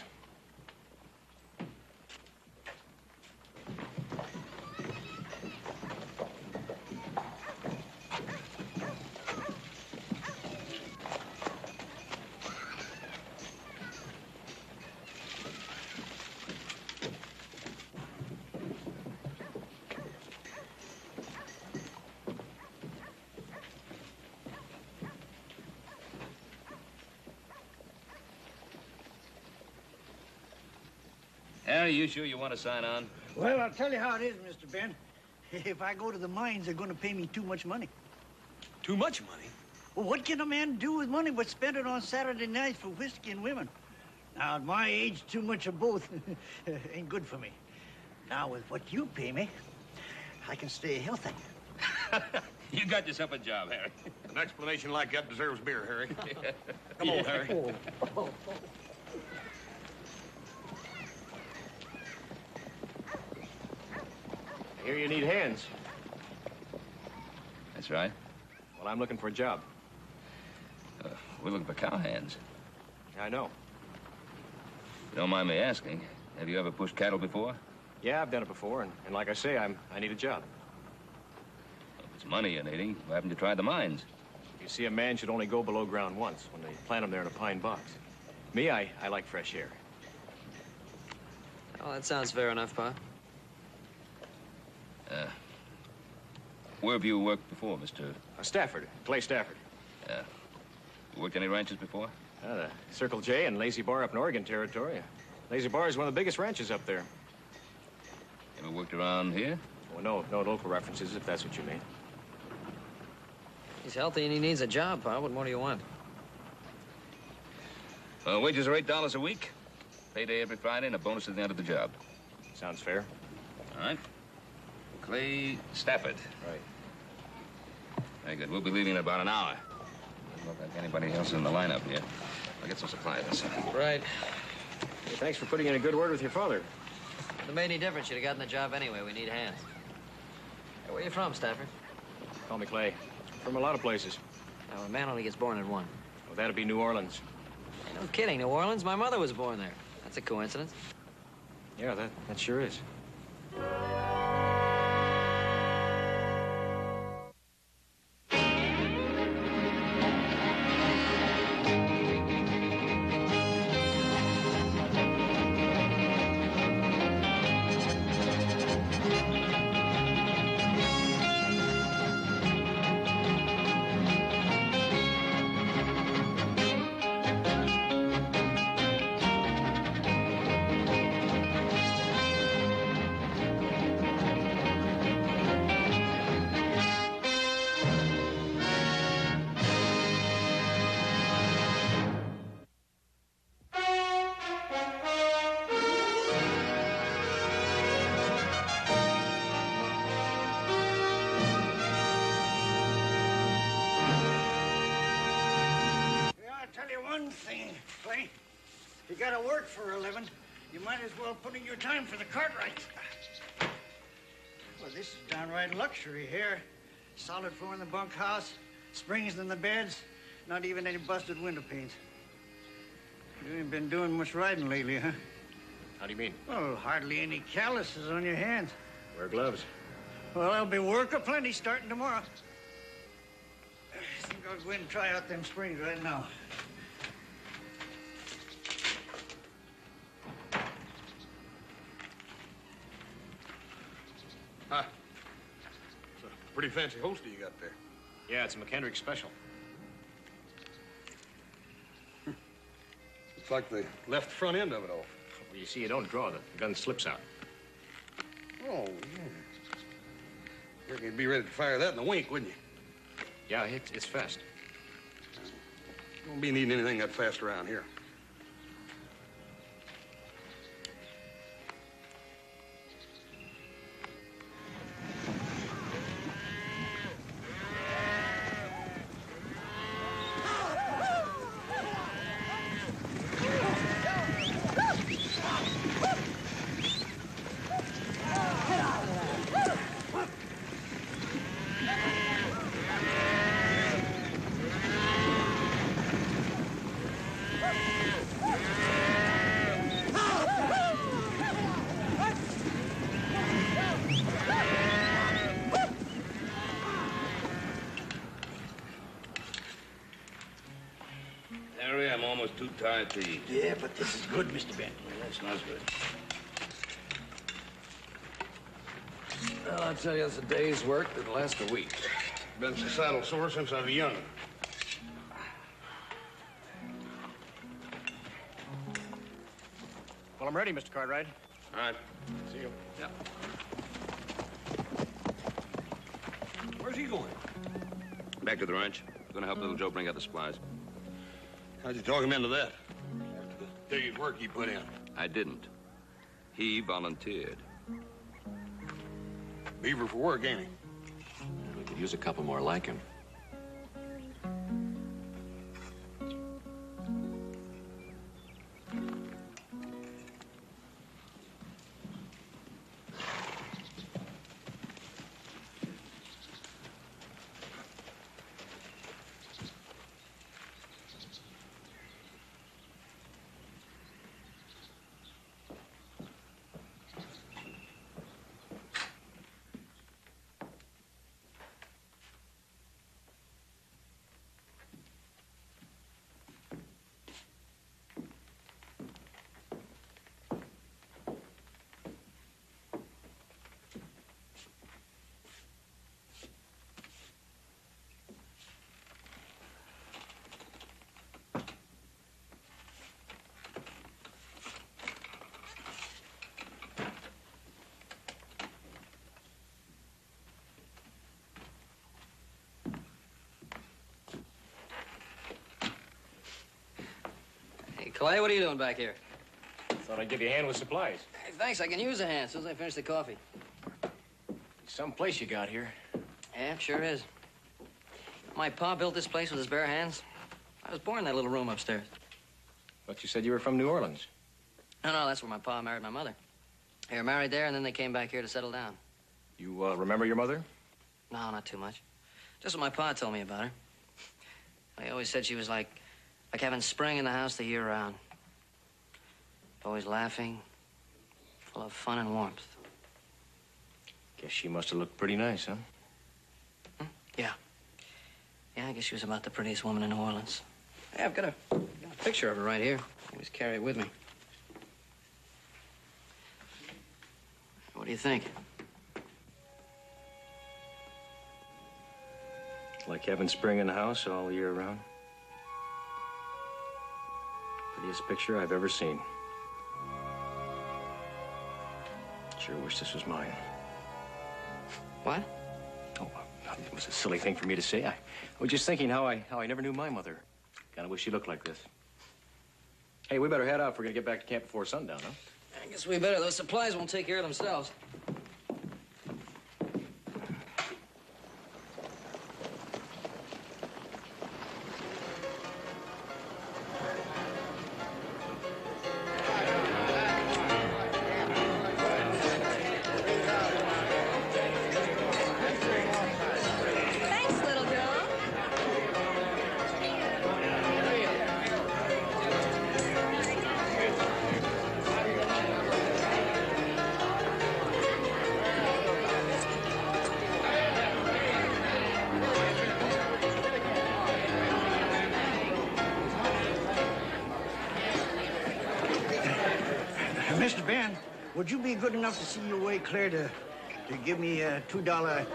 Harry, you sure you want to sign on? Well, I'll tell you how it is, Mr. Ben. If I go to the mines, they're going to pay me too much money. Too much money? Well, what can a man do with money but spend it on Saturday nights for whiskey and women? Now, at my age, too much of both ain't good for me. Now, with what you pay me, I can stay healthy. You got yourself a job, Harry. An explanation like that deserves beer, Harry. Come on, Harry. I hear you need hands. That's right. Well, I'm looking for a job. We're looking for cowhands. I know. You don't mind me asking, Have you ever pushed cattle before? Yeah, I've done it before, and like I say, I need a job. Well, if it's money you're needing, why haven't you tried the mines? You see, a man should only go below ground once, when they plant him there in a pine box. Me, I like fresh air. Oh, that sounds fair enough, Pa. Where have you worked before, Mr.? Stafford, Clay Stafford. Yeah. You worked any ranches before? The Circle J and Lazy Bar up in Oregon Territory. Lazy Bar is one of the biggest ranches up there. Ever worked around here? Well, no local references, if that's what you mean. He's healthy and he needs a job, Pa. What more do you want? Wages are $8 a week. Payday every Friday and a bonus at the end of the job. Sounds fair. All right. Clay Stafford. Right. Very good. We'll be leaving in about an hour. Doesn't look like anybody else in the lineup here. I'll get some supplies inside. Right. Hey, thanks for putting in a good word with your father. If it made any difference, you'd have gotten the job anyway. We need hands. Hey, where you from, Stafford? Call me Clay. From a lot of places. Now, a man only gets born in one. Well, that'd be New Orleans. Hey, no kidding. New Orleans? My mother was born there. That's a coincidence. Yeah, that sure is. You gotta work for a living. You might as well put in your time for the Cartwrights. Well, this is downright luxury here. Solid floor in the bunkhouse, springs in the beds, not even any busted window panes. You ain't been doing much riding lately, huh? How do you mean? Well, hardly any calluses on your hands. Wear gloves. Well, there'll be work aplenty starting tomorrow. I think I'll go in and try out them springs right now. Huh. It's a pretty fancy holster you got there. Yeah, it's a McKendrick special. Looks like they left the front end of it off. Well, you see, you don't draw. The gun slips out. Oh, yeah. Reckon you'd be ready to fire that in a wink, wouldn't you? Yeah, it's fast. Won't be needing anything that fast around here. Harry, I'm almost too tired to eat. Yeah, but this is good, Mr. Benton. That smells good. Well, I'll tell you, it's a day's work that'll last a week. Been so saddle sore since I was young. Well, I'm ready, Mr. Cartwright. All right. See you. Yeah. Where's he going? Back to the ranch. Gonna help little Joe bring out the supplies. How'd you talk him into that? After the day's work he put in. I didn't. He volunteered. Beaver for work, ain't he? We could use a couple more like him. Clay, what are you doing back here? Thought I'd give you a hand with supplies. Hey, thanks. I can use a hand as soon as I finish the coffee. Some place you got here. Yeah, sure is. My pa built this place with his bare hands. I was born in that little room upstairs. But you said you were from New Orleans. No, that's where my pa married my mother. They were married there, and then they came back here to settle down. You remember your mother? No, not too much. Just what my pa told me about her. He always said she was like having spring in the house the year round. Always laughing, full of fun and warmth. Guess she must have looked pretty nice, huh? Yeah. Yeah, I guess she was about the prettiest woman in New Orleans. Hey, I've got a picture of her right here. I always carry it with me. What do you think? Like having spring in the house all year round. Prettiest picture I've ever seen. Sure wish this was mine. What? Oh, it was a silly thing for me to say. I was just thinking how I never knew my mother. Kind of wish she looked like this. Hey, we better head out if we're gonna get back to camp before sundown, huh? I guess we better. Those supplies won't take care of themselves. Mr. Ben, would you be good enough to see your way clear to give me a $2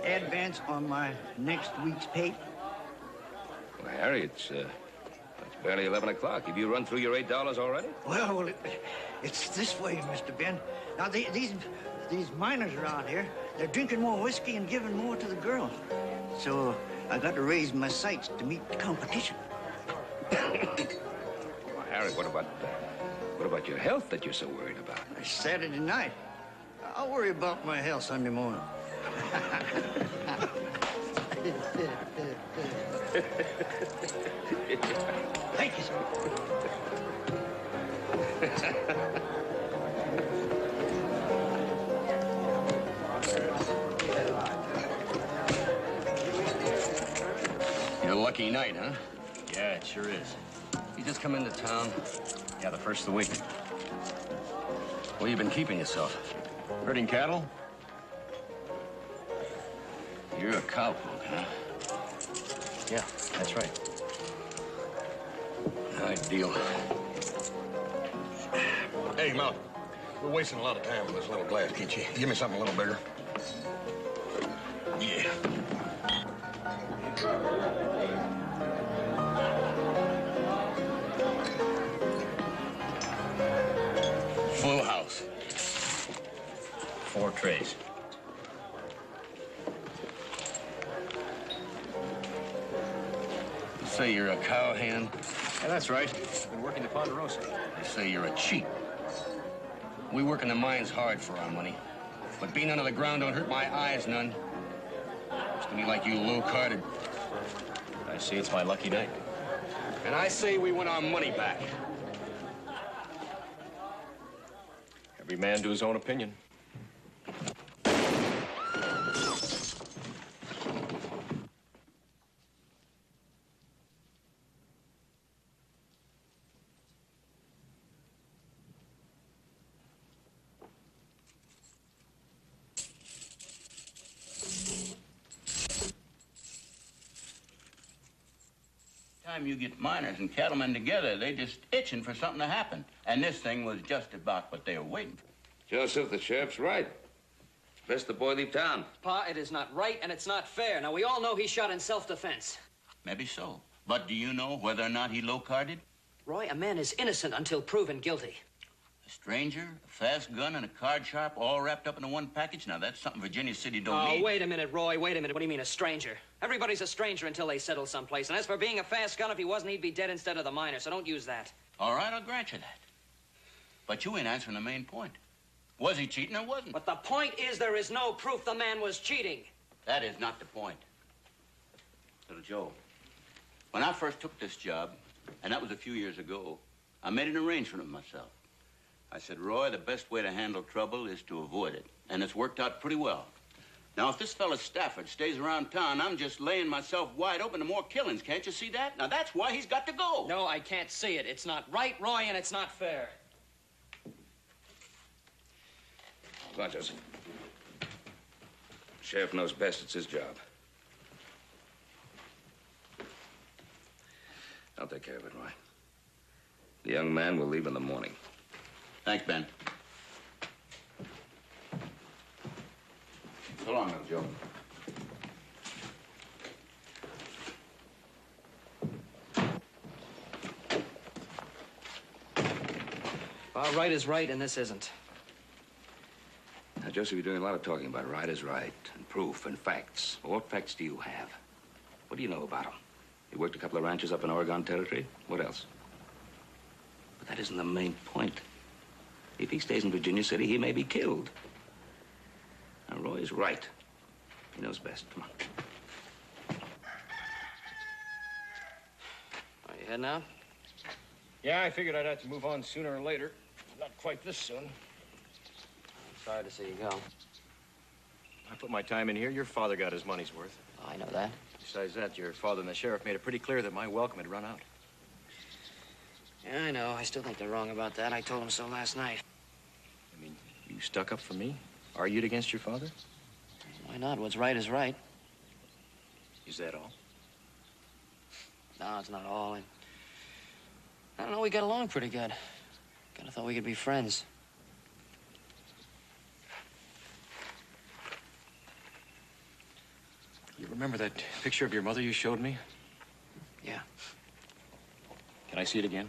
advance on my next week's pay? Well, Harry, it's barely 11 o'clock. Have you run through your $8 already? Well, it's this way, Mr. Ben. Now, these miners around here, they're drinking more whiskey and giving more to the girls. So I got to raise my sights to meet the competition. Well, Harry, what about your health that you're so worried about? It's Saturday night. I'll worry about my health Sunday morning. Thank you, sir. Your lucky night, huh? Yeah, it sure is. You just come into town. Yeah, the first of the week. Where you been keeping yourself? Herding cattle? You're a cowpoke, huh? Yeah, that's right. Ideal. Hey, Mount, we're wasting a lot of time with this little glass. Can't you give me something a little bigger? Yeah. Full house. 4 trays. You say you're a cowhand? Yeah, that's right. I've been working the Ponderosa. They say you're a cheat. We work in the mines hard for our money. But being under the ground don't hurt my eyes none. Looks to me like you low-carded. I see it's my lucky night. And I say we want our money back. Every man to his own opinion. Time you get miners and cattlemen together, they just itching for something to happen. And this thing was just about what they were waiting for. Joseph, the sheriff's right. Best the boy leave town. Pa, it is not right and it's not fair. Now, we all know he shot in self-defense. Maybe so. But do you know whether or not he low-carded? Roy, a man is innocent until proven guilty. A stranger, a fast gun, and a card sharp all wrapped up into one package? Now, that's something Virginia City don't need. Oh, wait a minute, Roy. Wait a minute. What do you mean, a stranger? Everybody's a stranger until they settle someplace. And as for being a fast gun, if he wasn't, he'd be dead instead of the minor, so don't use that. All right, I'll grant you that. But you ain't answering the main point. Was he cheating or wasn't? But the point is there is no proof the man was cheating. That is not the point. Little Joe, when I first took this job, and that was a few years ago, I made an arrangement with myself. I said, Roy, the best way to handle trouble is to avoid it. And it's worked out pretty well. Now, if this fella Stafford stays around town, I'm just laying myself wide open to more killings. Can't you see that? Now, that's why he's got to go. No, I can't see it. It's not right, Roy, and it's not fair. Come on, Joseph. Sheriff knows best. It's his job. I'll take care of it, Roy. The young man will leave in the morning. Thanks, Ben. So long, little Joe. Right is right, and this isn't. Now, Joseph, you're doing a lot of talking about right is right, and proof, and facts. Well, what facts do you have? What do you know about him? You worked a couple of ranches up in Oregon Territory? What else? But that isn't the main point. If he stays in Virginia City, he may be killed. Now, Roy's right. He knows best. Come on. Are you heading out? Yeah, I figured I'd have to move on sooner or later. Not quite this soon. Sorry to see you go. I put my time in here. Your father got his money's worth. I know that. Besides that, your father and the sheriff made it pretty clear that my welcome had run out. Yeah, I know. I still think they're wrong about that. I told them so last night. I mean, you stuck up for me? Argued against your father? Why not? What's right is right. Is that all? No, it's not all. I don't know. We got along pretty good. Kinda thought we could be friends. You remember that picture of your mother you showed me? Yeah. Can I see it again?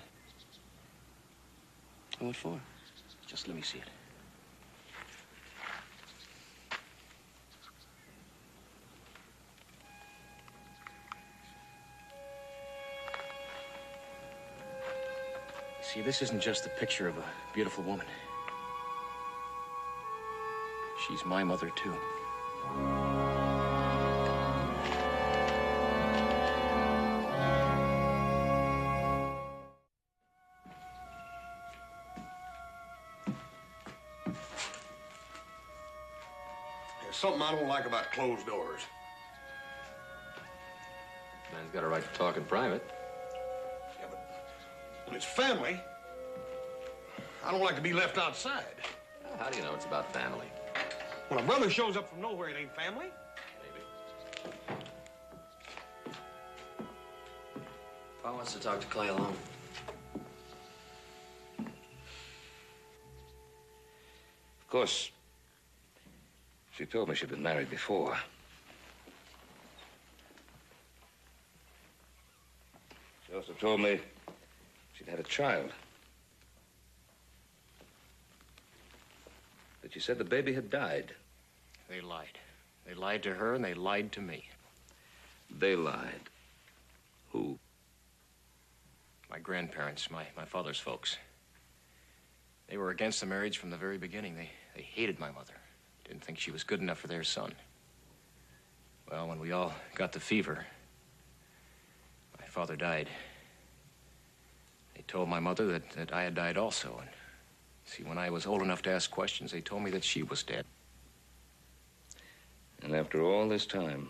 What for? Just let me see it. See, this isn't just the picture of a beautiful woman. She's my mother, too. There's something I don't like about closed doors. Man's got a right to talk in private. Yeah, but when it's family, I don't like to be left outside. How do you know it's about family? When a brother shows up from nowhere, it ain't family. Maybe. Pa wants to talk to Clay alone. Of course, she told me she'd been married before. She also told me she'd had a child. But she said the baby had died. They lied. They lied to her and they lied to me. They lied. Who? My grandparents, my father's folks. They were against the marriage from the very beginning. They hated my mother. Didn't think she was good enough for their son. Well, when we all got the fever, my father died. They told my mother that I had died also. And see, when I was old enough to ask questions, they told me that she was dead. And after all this time,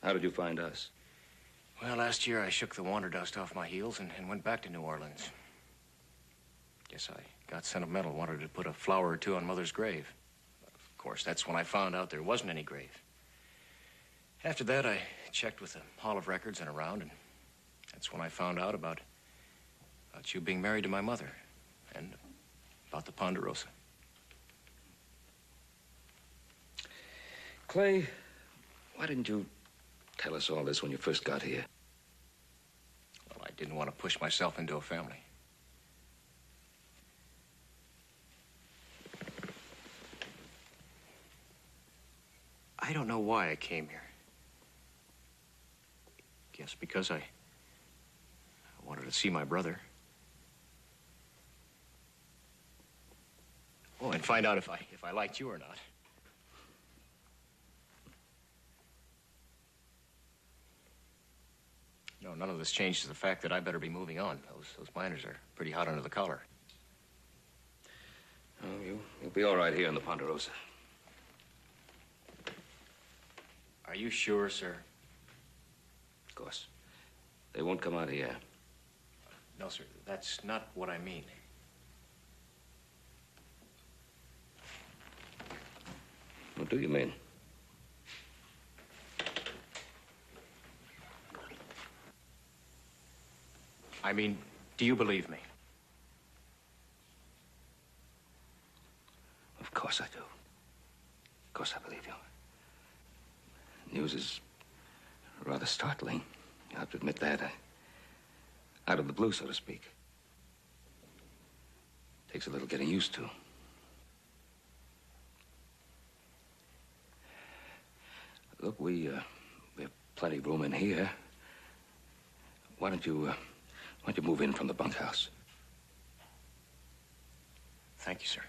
how did you find us? Well, last year I shook the wander dust off my heels and went back to New Orleans. Guess I got sentimental, wanted to put a flower or two on Mother's grave. Of course, that's when I found out there wasn't any grave. After that, I checked with the Hall of Records and around, and that's when I found out about you being married to my mother and about the Ponderosa. Clay, why didn't you tell us all this when you first got here? Well, I didn't want to push myself into a family. I don't know why I came here. Guess because I wanted to see my brother. Oh, and find out if I liked you or not. No, none of this changes the fact that I better be moving on. Those miners are pretty hot under the collar. Oh, you'll be all right here in the Ponderosa. Are you sure, sir? Of course. They won't come out of here. No, sir. That's not what I mean. What do you mean? I mean, do you believe me? Of course I do. Of course I believe you. News is rather startling. You have to admit that. Out of the blue, so to speak. Takes a little getting used to. Look, we have plenty of room in here. Why don't you move in from the bunkhouse? Thank you, sir.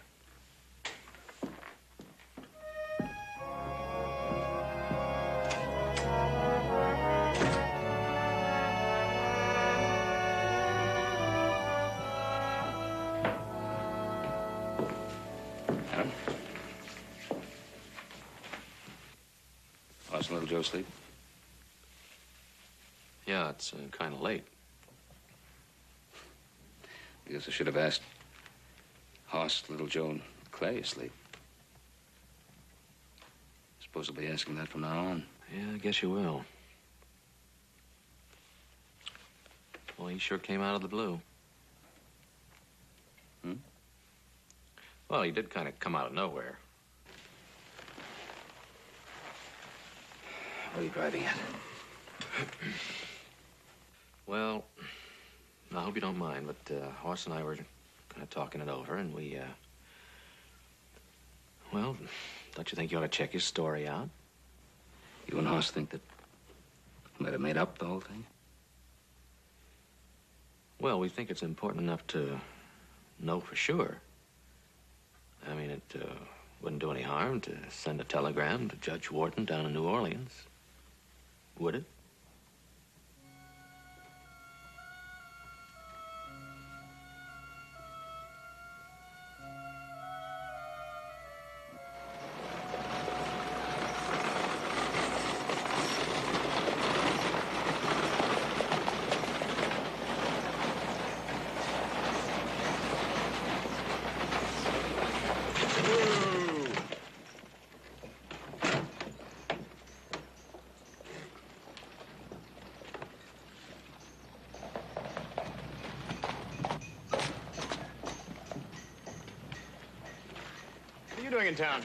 Adam? Watching little Joe sleep? Yeah, it's kind of late. I guess I should have asked Horst, little Joe, and Clay asleep. Suppose I'll be asking that from now on. Yeah, I guess you will. Well, he sure came out of the blue. Hmm? Well, he did kind of come out of nowhere. What are you driving at? Well, I hope you don't mind, but Horst and I were kind of talking it over, and we, well, don't you think you ought to check his story out? You and Horst think that he might have made up the whole thing? Well, we think it's important enough to know for sure. I mean, it wouldn't do any harm to send a telegram to Judge Wharton down in New Orleans, would it? What are you doing in town?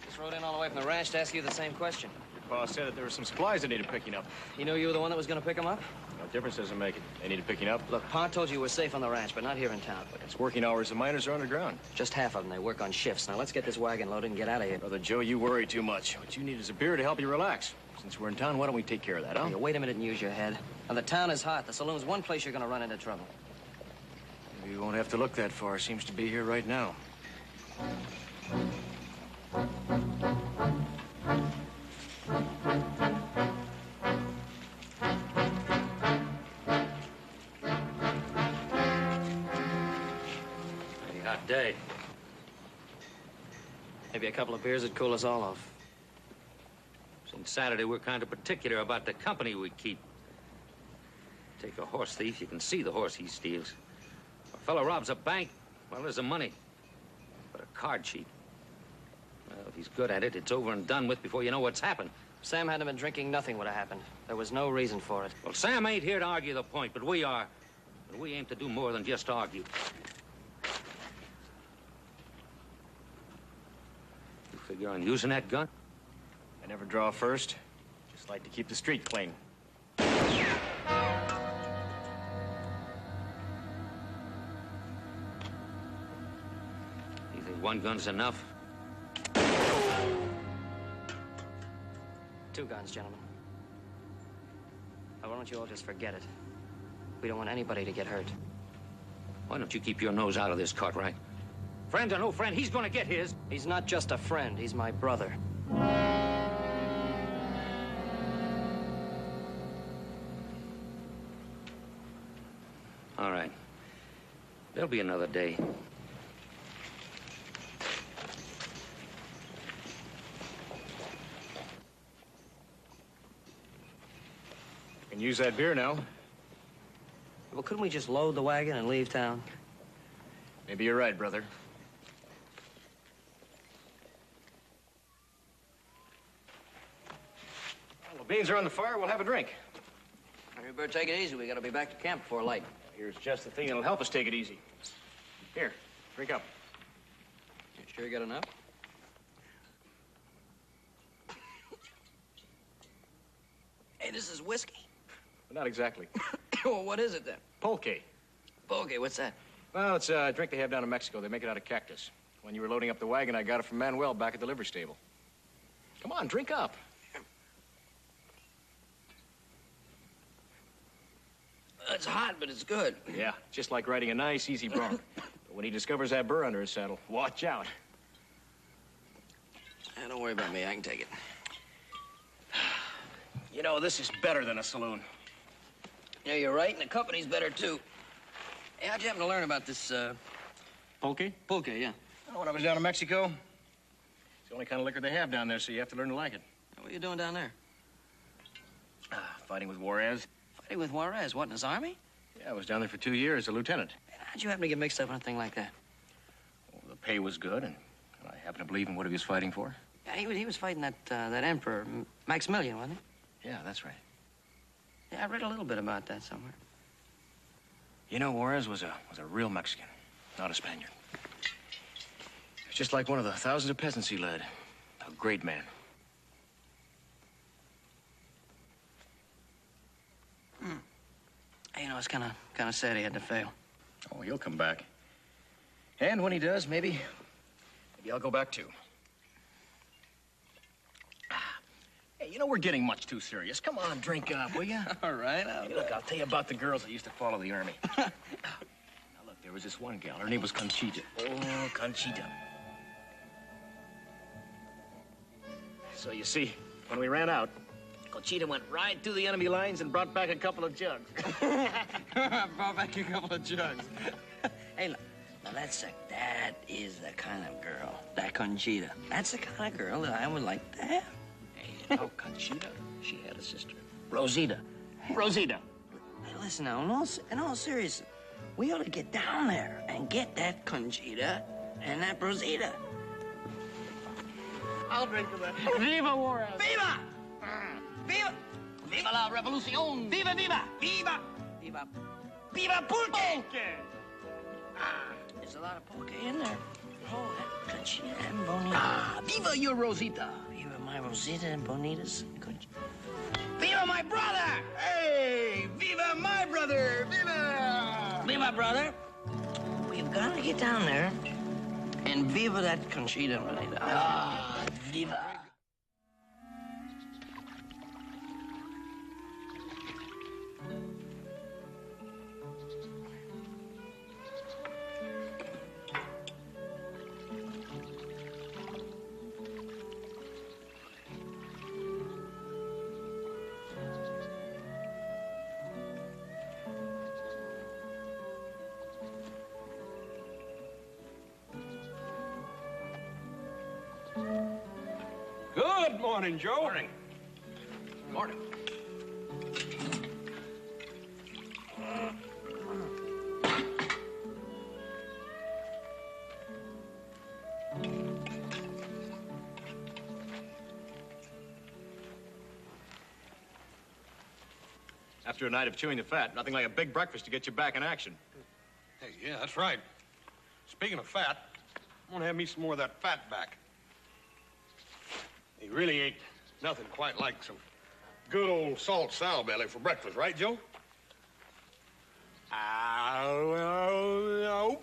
Just rode in all the way from the ranch to ask you the same question. Your boss said that there were some supplies that needed picking up. He knew you were the one that was going to pick them up? What difference does it make? They needed picking up. Look, Pa told you we're safe on the ranch, but not here in town. But it's working hours. The miners are underground. Just half of them. They work on shifts. Now, let's get this wagon loaded and get out of here. Brother Joe, you worry too much. What you need is a beer to help you relax. Since we're in town, why don't we take care of that, huh? Hey, wait a minute and use your head. Now, the town is hot. The saloon's one place you're going to run into trouble. Maybe you won't have to look that far. Seems to be here right now. Pretty hot day. Maybe a couple of beers would cool us all off. Since Saturday, we're kind of particular about the company we keep. Take a horse thief, you can see the horse he steals. A fellow robs a bank, well, there's the money. But a card cheat, well, if he's good at it, it's over and done with before you know what's happened. Sam hadn't been drinking, nothing would have happened. There was no reason for it. Well, Sam ain't here to argue the point, but we are. And we aim to do more than just argue. You figure on using that gun? I never draw first. Just like to keep the street clean. You think one gun's enough? 2 guns, gentlemen. Now, why don't you all just forget it? We don't want anybody to get hurt. Why don't you keep your nose out of this, Cartwright? Friend or no friend, he's gonna get his. He's not just a friend, he's my brother. All right. There'll be another day. Can use that beer now. Well, couldn't we just load the wagon and leave town? Maybe you're right, brother. Well, the beans are on the fire. We'll have a drink. We better take it easy. We gotta be back to camp before light. Here's just the thing that'll help us take it easy. Here, drink up. You sure you got enough? Hey, this is whiskey. But not exactly. Well, what is it then? Pulque. Pulque, what's that? Well, it's a drink they have down in Mexico. They make it out of cactus. When you were loading up the wagon, I got it from Manuel back at the livery stable. Come on, drink up. It's hot, but it's good. Yeah, just like riding a nice, easy bronc. But when he discovers that burr under his saddle, watch out. Don't worry about me. I can take it. You know, this is better than a saloon. Yeah, you're right, and the company's better, too. Hey, how'd you happen to learn about this, Pulque? Pulque, yeah. Well, when I was down in Mexico, it's the only kind of liquor they have down there, so you have to learn to like it. What are you doing down there? Fighting with Juarez. Fighting with Juarez? What, in his army? Yeah, I was down there for 2 years, a lieutenant. And how'd you happen to get mixed up in a thing like that? Well, the pay was good, and I happen to believe in what he was fighting for. Yeah, he was fighting that emperor, Maximilian, wasn't he? Yeah, that's right. Yeah, I read a little bit about that somewhere. You know, Juarez was a real Mexican, not a Spaniard. It's just like one of the thousands of peasants he led. A great man. Hey, you know, it's kind of sad he had to fail. Oh, he'll come back. And when he does, maybe I'll go back too. Hey, you know, we're getting much too serious. Come on, drink up, will you? All right. Hey, look, I'll tell you about the girls that used to follow the army. Now, look, there was this one gal. Her name was Conchita. Oh, Conchita. So, you see, when we ran out, Conchita went right through the enemy lines and brought back a couple of jugs. Brought back a couple of jugs. Hey, look, now that is the kind of girl, that Conchita. That's the kind of girl that I would like to have. Hey, you know, Conchita, she had a sister, Rosita. Rosita. Hey, listen now, in all seriousness, we ought to get down there and get that Conchita and that Rosita. I'll drink to that. Viva Juarez! Viva! Viva! Viva la revolución! Viva, viva! Viva! Viva! Viva Pulque! There's a lot of pulque in there. Oh, that Conchita and Bonita. Viva your Rosita! Viva my Rosita and Bonitas. Viva my brother! Hey! Viva my brother! Viva! Viva, brother! We've got to get down there and viva that Conchita and Bonita. Viva! Good morning, Joe. Morning. Morning. After a night of chewing the fat, nothing like a big breakfast to get you back in action. Hey, yeah, that's right. Speaking of fat, I'm gonna have me some more of that fat back. He really ain't nothing quite like some good old salt sow belly for breakfast, right, Joe? No.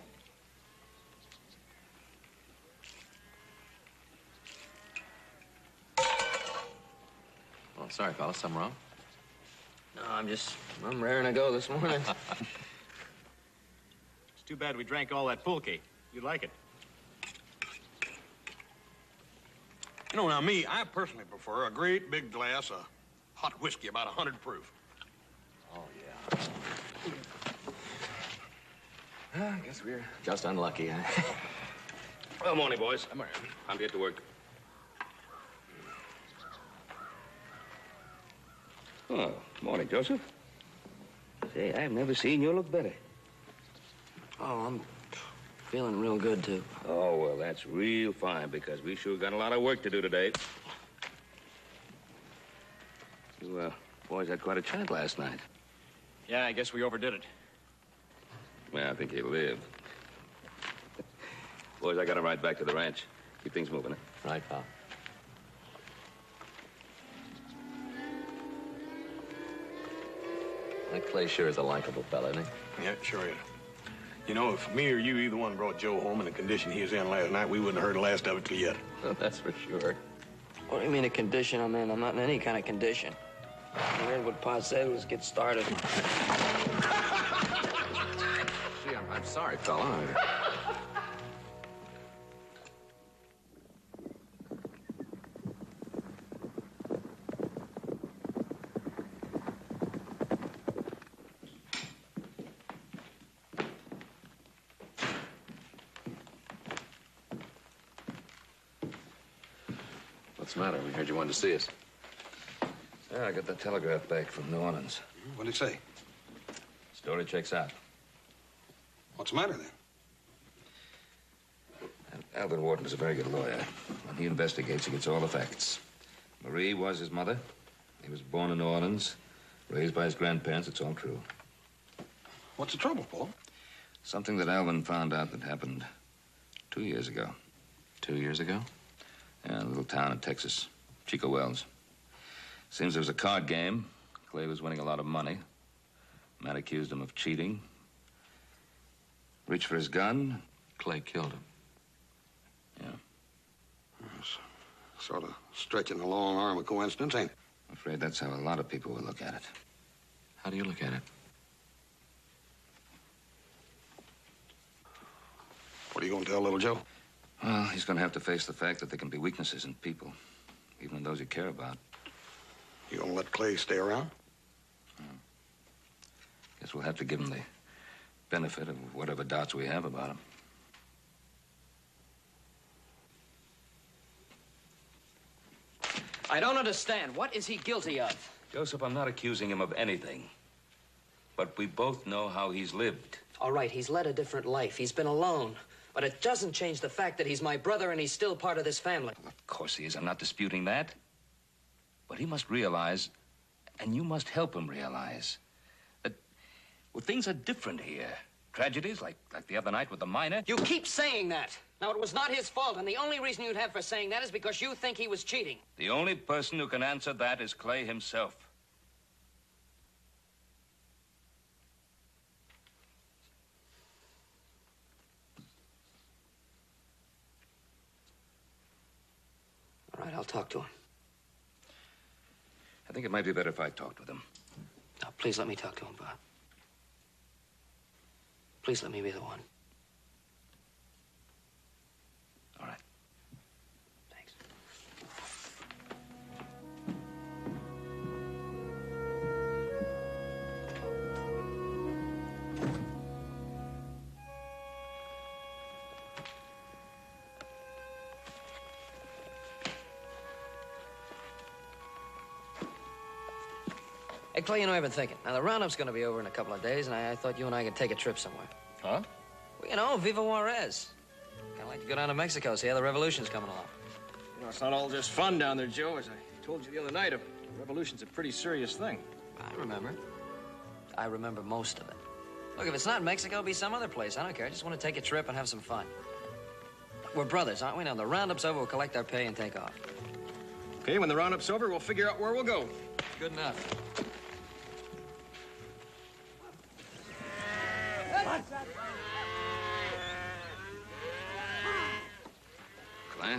Sorry, fella. Something wrong? No, I'm raring to go this morning. It's too bad we drank all that pulque. You'd like it. You know, now, me, I personally prefer a great big glass of hot whiskey, about 100 proof. Oh, yeah. I guess we're just unlucky, huh? Well, morning, boys. I'm here to work. Oh, morning, Joseph. Say, I've never seen you look better. Oh, I'm feeling real good, too. Oh, well, that's real fine, because we sure got a lot of work to do today. You, boys had quite a chat last night. Yeah, I guess we overdid it. Well, I think he'll live. Boys, I gotta ride back to the ranch. Keep things moving, eh? Right, pal. That Clay sure is a likable fella, isn't he? Yeah, sure is. You know, if me or you, either one, brought Joe home in the condition he was in last night, we wouldn't have heard the last of it till yet. That's for sure. What do you mean a condition I'm in? I'm not in any kind of condition. I heard what Pa said was get started. Gee, I'm sorry, fella. What's the matter? We heard you wanted to see us. Yeah, I got the telegraph back from New Orleans. What'd it say? Story checks out. What's the matter, then? Alvin Wharton is a very good lawyer. When he investigates, he gets all the facts. Marie was his mother. He was born in New Orleans, raised by his grandparents. It's all true. What's the trouble, Paul? Something that Alvin found out that happened 2 years ago. 2 years ago? Yeah, a little town in Texas, Chico Wells. Seems there was a card game. Clay was winning a lot of money. Man accused him of cheating. Reached for his gun. Clay killed him. Yeah. It's sort of stretching the long arm of coincidence, ain't it? I'm afraid that's how a lot of people will look at it. How do you look at it? What are you going to tell little Joe? Well, he's going to have to face the fact that there can be weaknesses in people, even in those you care about. You going to let Clay stay around? Guess we'll have to give him the benefit of whatever doubts we have about him. I don't understand. What is he guilty of? Joseph, I'm not accusing him of anything. But we both know how he's lived. All right, he's led a different life. He's been alone. But it doesn't change the fact that he's my brother and he's still part of this family. Well, of course he is. I'm not disputing that. But he must realize, and you must help him realize, that, well, things are different here. Tragedies like the other night with the miner. You keep saying that. Now, it was not his fault, and the only reason you'd have for saying that is because you think he was cheating. The only person who can answer that is Clay himself. All right, I'll talk to him. I think it might be better if I talked with him. Now, please let me talk to him, Bob. Please let me be the one. All right. Thanks. Hey, Clay, you know, I've been thinking. Now, the roundup's going to be over in a couple of days, and I thought you and I could take a trip somewhere. Huh? Well, you know, Viva Juarez. Kind of like to go down to Mexico, see how the revolution's coming along. You know, it's not all just fun down there, Joe. As I told you the other night, a revolution's a pretty serious thing. I remember. I remember most of it. Look, if it's not Mexico, it'll be some other place. I don't care. I just want to take a trip and have some fun. We're brothers, aren't we? Now, the roundup's over, we'll collect our pay and take off. Okay, when the roundup's over, we'll figure out where we'll go. Good enough. Clay?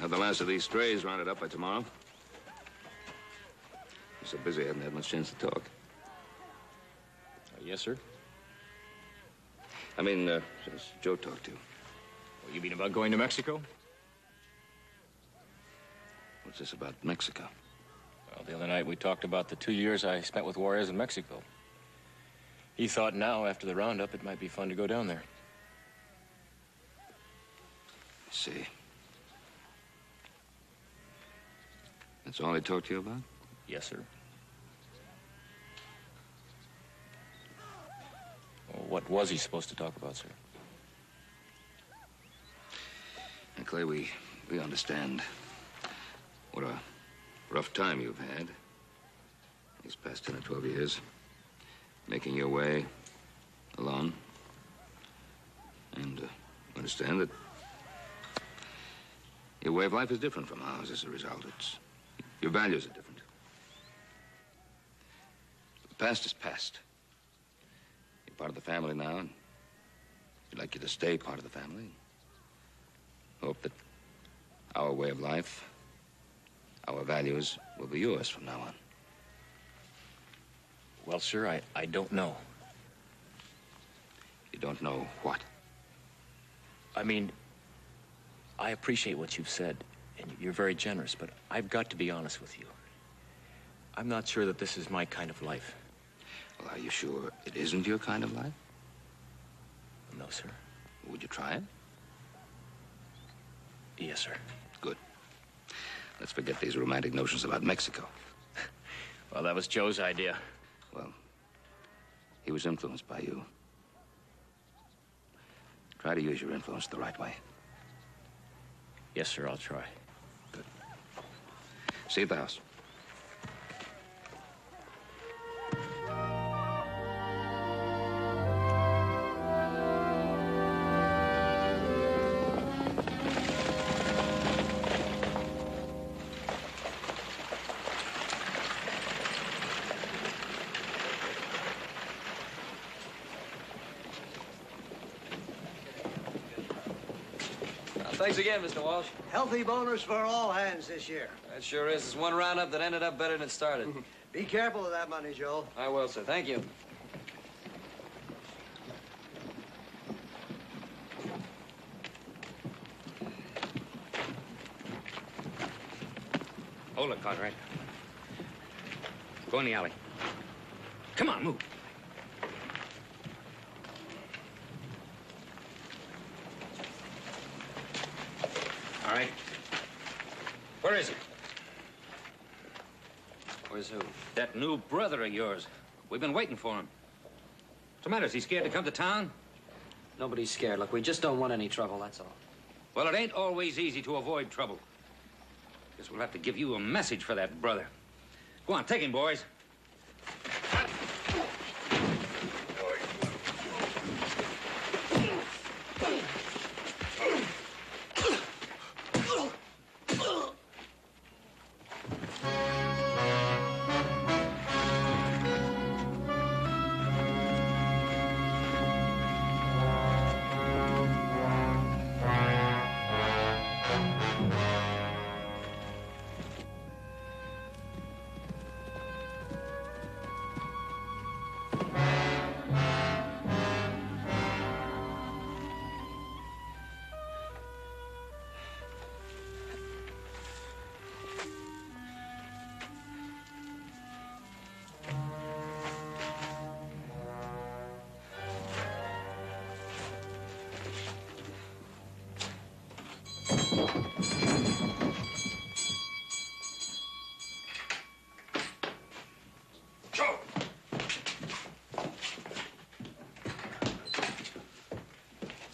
Have the last of these strays rounded up by tomorrow. You're so busy, I haven't had much chance to talk. Yes, sir. I mean, since Joe talked to you. Well, you mean about going to Mexico? What's this about Mexico? Well, the other night we talked about the 2 years I spent with warriors in Mexico. He thought now, after the roundup, it might be fun to go down there. I see. That's all he talked to you about? Yes, sir. Well, what was he supposed to talk about, sir? And Clay, we understand what a rough time you've had these past 10 or 12 years, making your way alone. And understand that your way of life is different from ours as a result. Your values are different. The past is past. You're part of the family now, and we'd like you to stay part of the family. Hope that our way of life, our values, will be yours from now on. Well, sir, I don't know. You don't know what? I mean, I appreciate what you've said, and you're very generous, but I've got to be honest with you. I'm not sure that this is my kind of life. Well, are you sure it isn't your kind of life? No, sir. Would you try it? Yes, sir. Good. Let's forget these romantic notions about Mexico. Well, that was Joe's idea. Well, he was influenced by you. Try to use your influence the right way. Yes, sir, I'll try. Good. See you at the house. Thanks again, Mr. Walsh. Healthy boners for all hands this year. That sure is. It's one roundup that ended up better than it started. Be careful with that money, Joe. I will, sir. Thank you. Hold it, Cartwright. Go in the alley. Come on, move. All right. Where is he? Where's who? That new brother of yours. We've been waiting for him. What's the matter? Is he scared to come to town? Nobody's scared. Look, we just don't want any trouble, that's all. Well, it ain't always easy to avoid trouble. Guess we'll have to give you a message for that brother. Go on, take him, boys.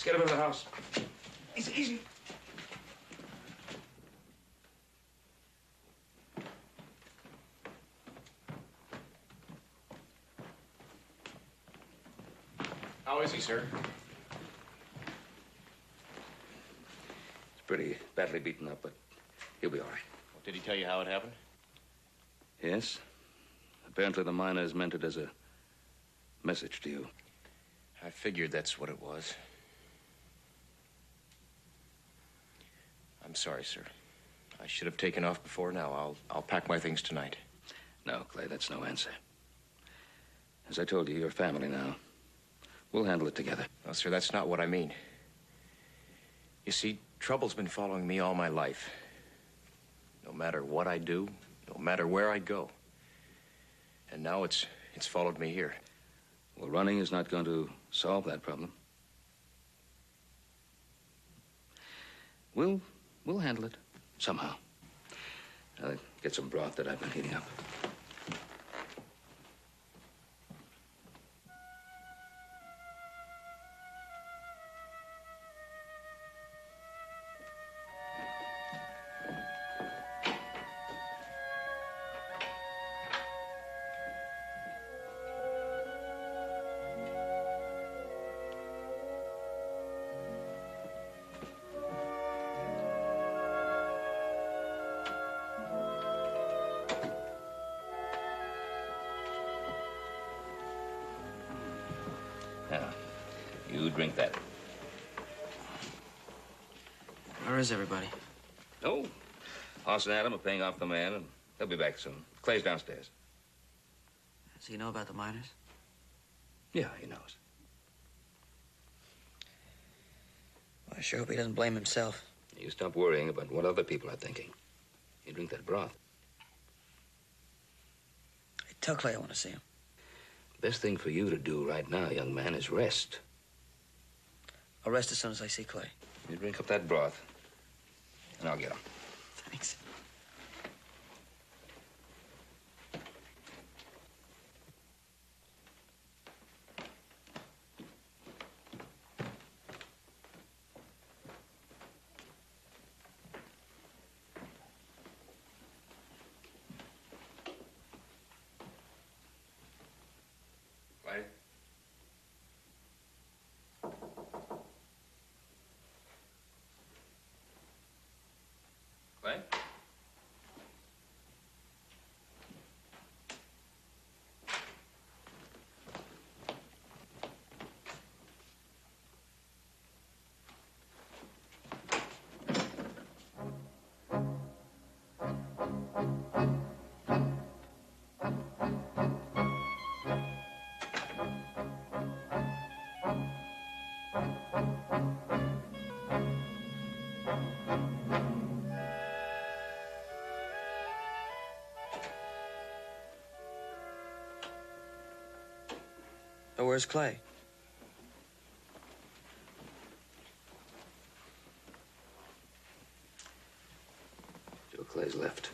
Get him in the house. Easy, easy. How is he, sir? He's pretty badly beaten up, but he'll be all right. Well, did he tell you how it happened? Yes. Apparently the miners meant it as a message to you. I figured that's what it was. I'm sorry, sir. I should have taken off before now. I'll pack my things tonight. No, Clay, that's no answer. As I told you, you're family now. We'll handle it together. No, sir, that's not what I mean. You see, trouble's been following me all my life. No matter what I do, no matter where I go. And now it's followed me here. Well, running is not going to solve that problem. We'll handle it somehow. I'll get some broth that I've been heating up. Now, you drink that. Where is everybody? Oh, Hoss and Adam are paying off the man, and they'll be back soon. Clay's downstairs. Does he know about the miners? Yeah, he knows. Well, I sure hope he doesn't blame himself. You stop worrying about what other people are thinking. You drink that broth. Hey, tell Clay I want to see him. Best thing for you to do right now, young man, is rest. I'll rest as soon as I see Clay. You drink up that broth, and I'll get him. Thanks. Clay? Clay? Oh, where's Clay? Joe Clay's left.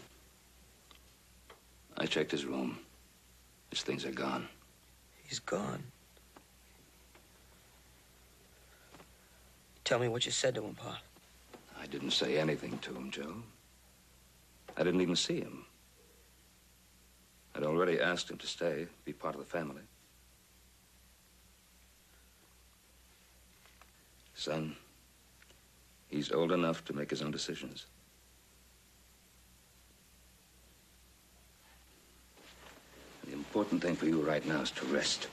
I checked his room. His things are gone. He's gone. Tell me what you said to him, Pa. I didn't say anything to him, Joe. I didn't even see him. I'd already asked him to stay, be part of the family. Son, he's old enough to make his own decisions. The important thing for you right now is to rest.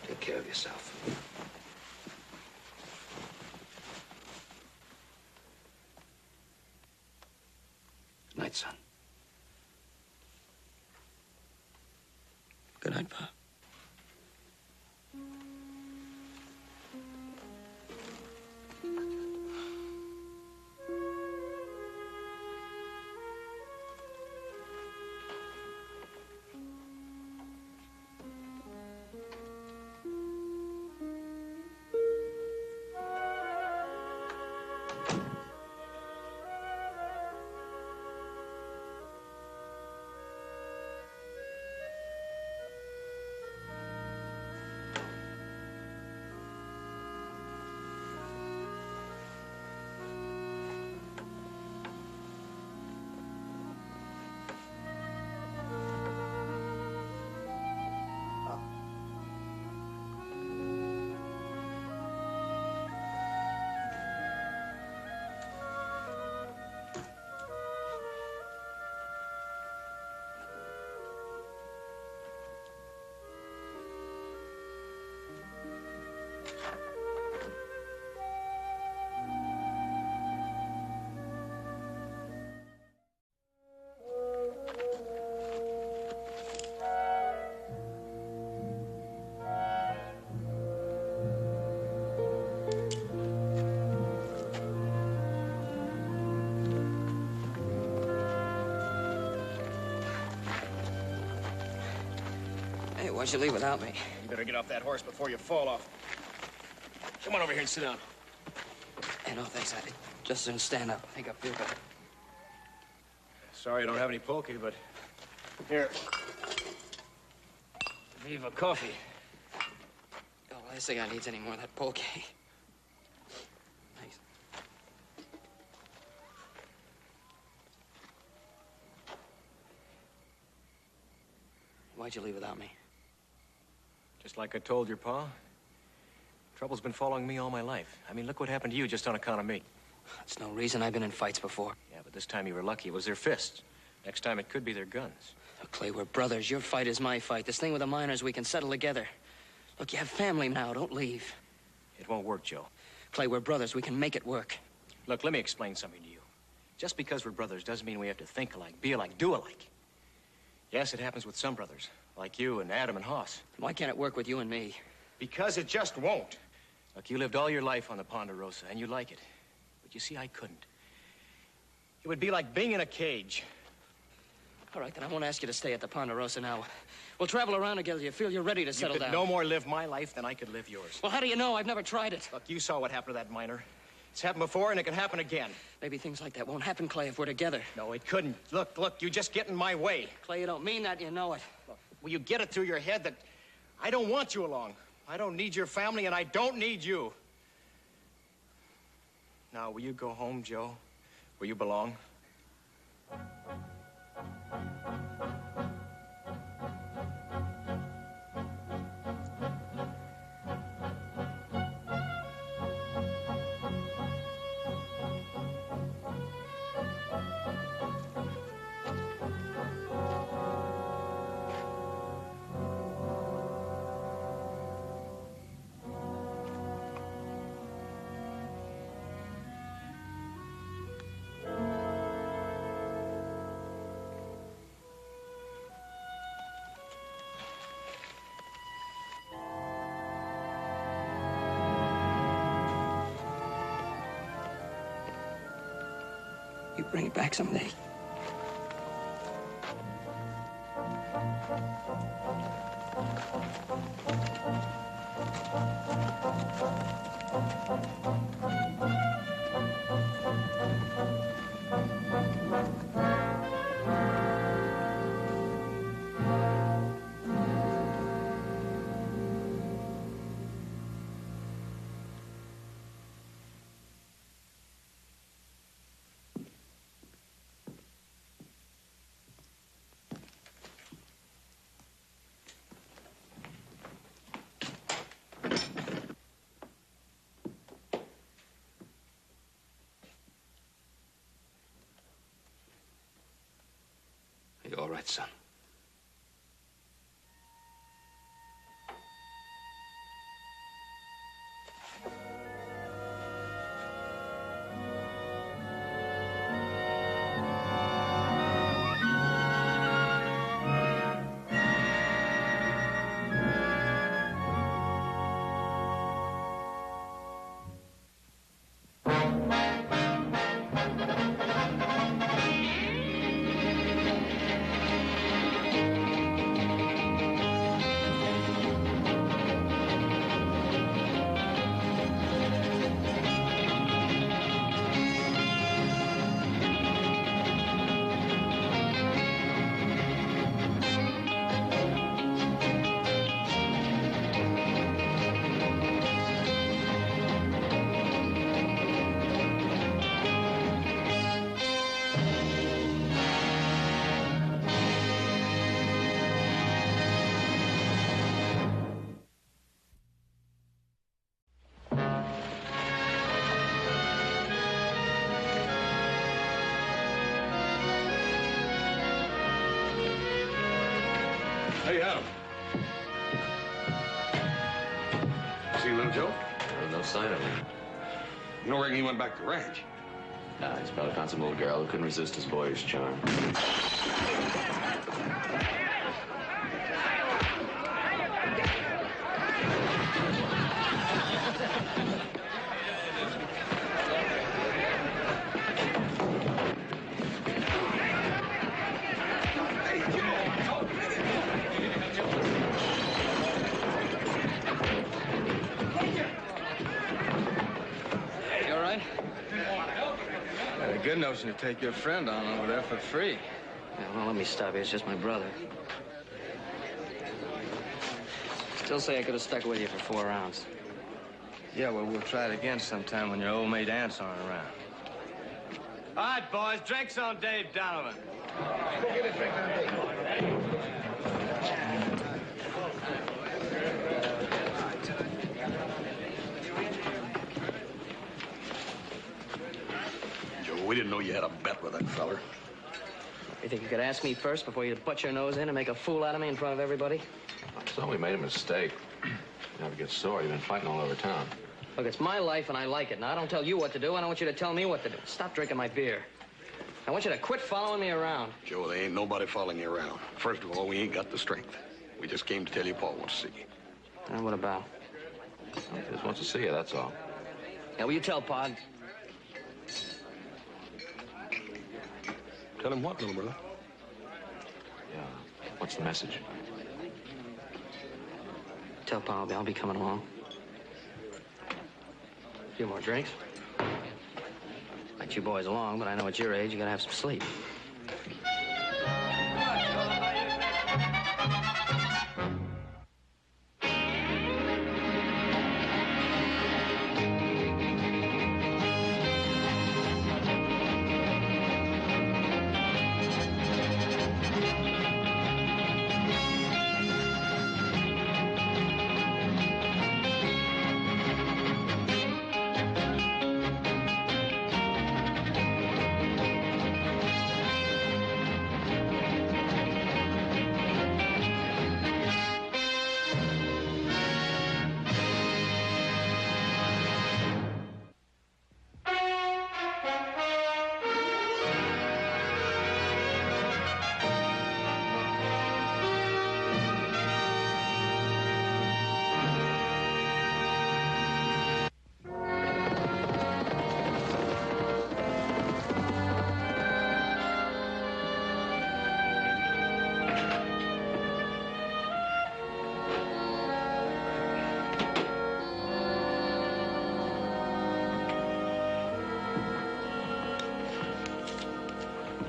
Take care of yourself. Good night, son. Good night, Pa. Why'd you leave without me? You better get off that horse before you fall off. Come on over here and sit down. Hey, no, thanks. I'd just soon stand up. I think I feel better. Sorry I don't have any pulque, but here. Viva coffee. Oh, last thing I need's any more of that pulque. Thanks. Why'd you leave without me? Just like I told your pa, trouble's been following me all my life. I mean, look what happened to you just on account of me. That's no reason. I've been in fights before. Yeah, but this time you were lucky. It was their fists. Next time it could be their guns. Look, Clay, we're brothers. Your fight is my fight. This thing with the miners, we can settle together. Look, you have family now. Don't leave. It won't work, Joe. Clay, we're brothers. We can make it work. Look, let me explain something to you. Just because we're brothers doesn't mean we have to think alike, be alike, do alike. Yes, it happens with some brothers, like you and Adam and Hoss. Why can't it work with you and me? Because it just won't. Look, you lived all your life on the Ponderosa, and you like it. But you see, I couldn't. It would be like being in a cage. All right, then I won't ask you to stay at the Ponderosa now. We'll travel around together. You feel you're ready to settle down? You could no more live my life than I could live yours. Well, how do you know? I've never tried it. Look, you saw what happened to that miner. It's happened before, and it can happen again. Maybe things like that won't happen, Clay, if we're together. No, it couldn't. Look, you just get in my way. Clay, you don't mean that. You know it. Look, will you get it through your head that I don't want you along? I don't need your family, and I don't need you. Now, will you go home, Joe, where you belong? You bring it back someday. You all right, son? Hey, Adam. See little Joe? No sign of him. You don't reckon he went back to the ranch? Nah, he's probably found some little girl who couldn't resist his boyish charm. good notion to take your friend on over there for free. Yeah, well, let me stop you. It's just my brother. Still say I could have stuck with you for 4 rounds. Yeah, well, we'll try it again sometime when your old mate aunts aren't around. All right, boys, drinks on Dave Donovan. Go get a drink on Dave. Joe, we didn't know you had a bet with that feller. You think you could ask me first before you butt your nose in and make a fool out of me in front of everybody? So we made a mistake. Never get sore. You've been fighting all over town. Look, it's my life and I like it. Now, I don't tell you what to do. I don't want you to tell me what to do. Stop drinking my beer. I want you to quit following me around. Joe, there ain't nobody following you around. First of all, we ain't got the strength. We just came to tell you Paul wants to see you. And what about? He just wants to see you, that's all. Yeah, will you tell Pa? Tell him what, little brother? Yeah. What's the message? Tell Pa I'll be coming along. A few more drinks. Let you boys along, but I know at your age you gotta have some sleep.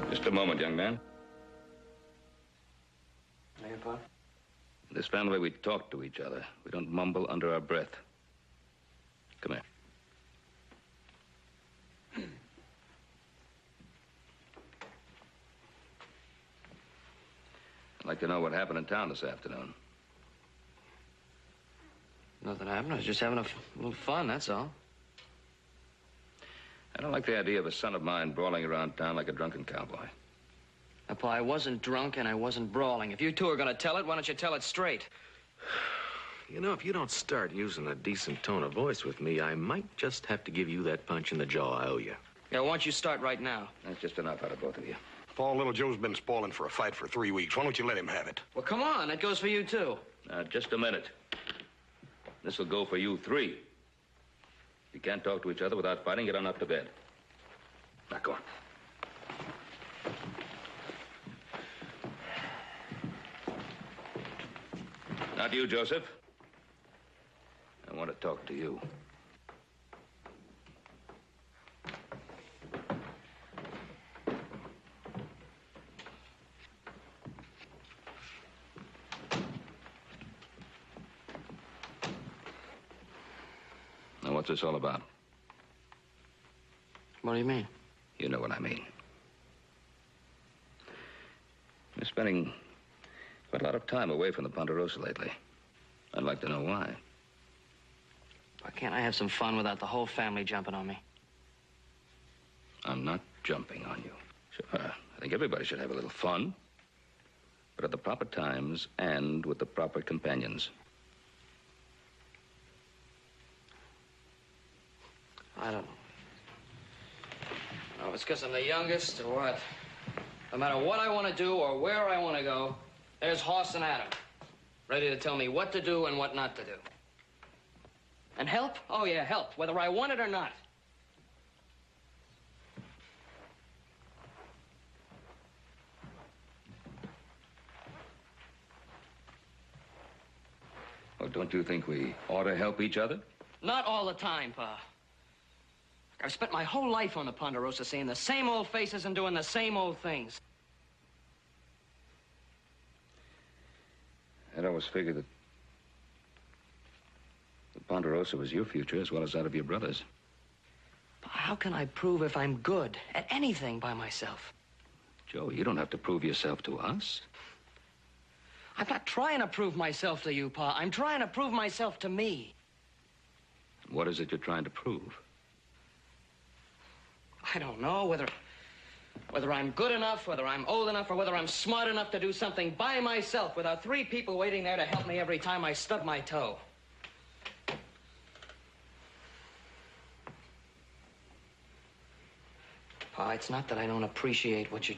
Just a moment, young man. Hey, Pa? In this family, we talk to each other. We don't mumble under our breath. Come here. I'd like to know what happened in town this afternoon. Nothing happened. I was just having a little fun, that's all. I don't like the idea of a son of mine brawling around town like a drunken cowboy. Now, Pa, I wasn't drunk and I wasn't brawling. If you two are going to tell it, why don't you tell it straight? You know, if you don't start using a decent tone of voice with me, I might just have to give you that punch in the jaw I owe you. Yeah, why don't you start right now? That's just enough out of both of you. Paul, little Joe's been spoiling for a fight for 3 weeks. Why don't you let him have it? Well, come on. That goes for you, too. Just a minute. This will go for you 3. You can't talk to each other without fighting. Get on up to bed. Now, go on. Not you, Joseph. I want to talk to you. Now, what's this all about? What do you mean? You know what I mean. You're spending quite a lot of time away from the Ponderosa lately. I'd like to know why. Why can't I have some fun without the whole family jumping on me? I'm not jumping on you. Sure, I think everybody should have a little fun. But at the proper times and with the proper companions. I don't know. Oh, it's because I'm the youngest or what? No matter what I want to do or where I want to go, there's Hoss and Adam, ready to tell me what to do and what not to do. And help? Oh, yeah, help, whether I want it or not. Well, don't you think we ought to help each other? Not all the time, Pa. I've spent my whole life on the Ponderosa seeing the same old faces and doing the same old things. I'd always figured that the Ponderosa was your future as well as that of your brother's. But how can I prove if I'm good at anything by myself? Joe, you don't have to prove yourself to us. I'm not trying to prove myself to you, Pa. I'm trying to prove myself to me. What is it you're trying to prove? I don't know whether I'm good enough, whether I'm old enough, or whether I'm smart enough to do something by myself without 3 people waiting there to help me every time I stub my toe. Pa, it's not that I don't appreciate what you...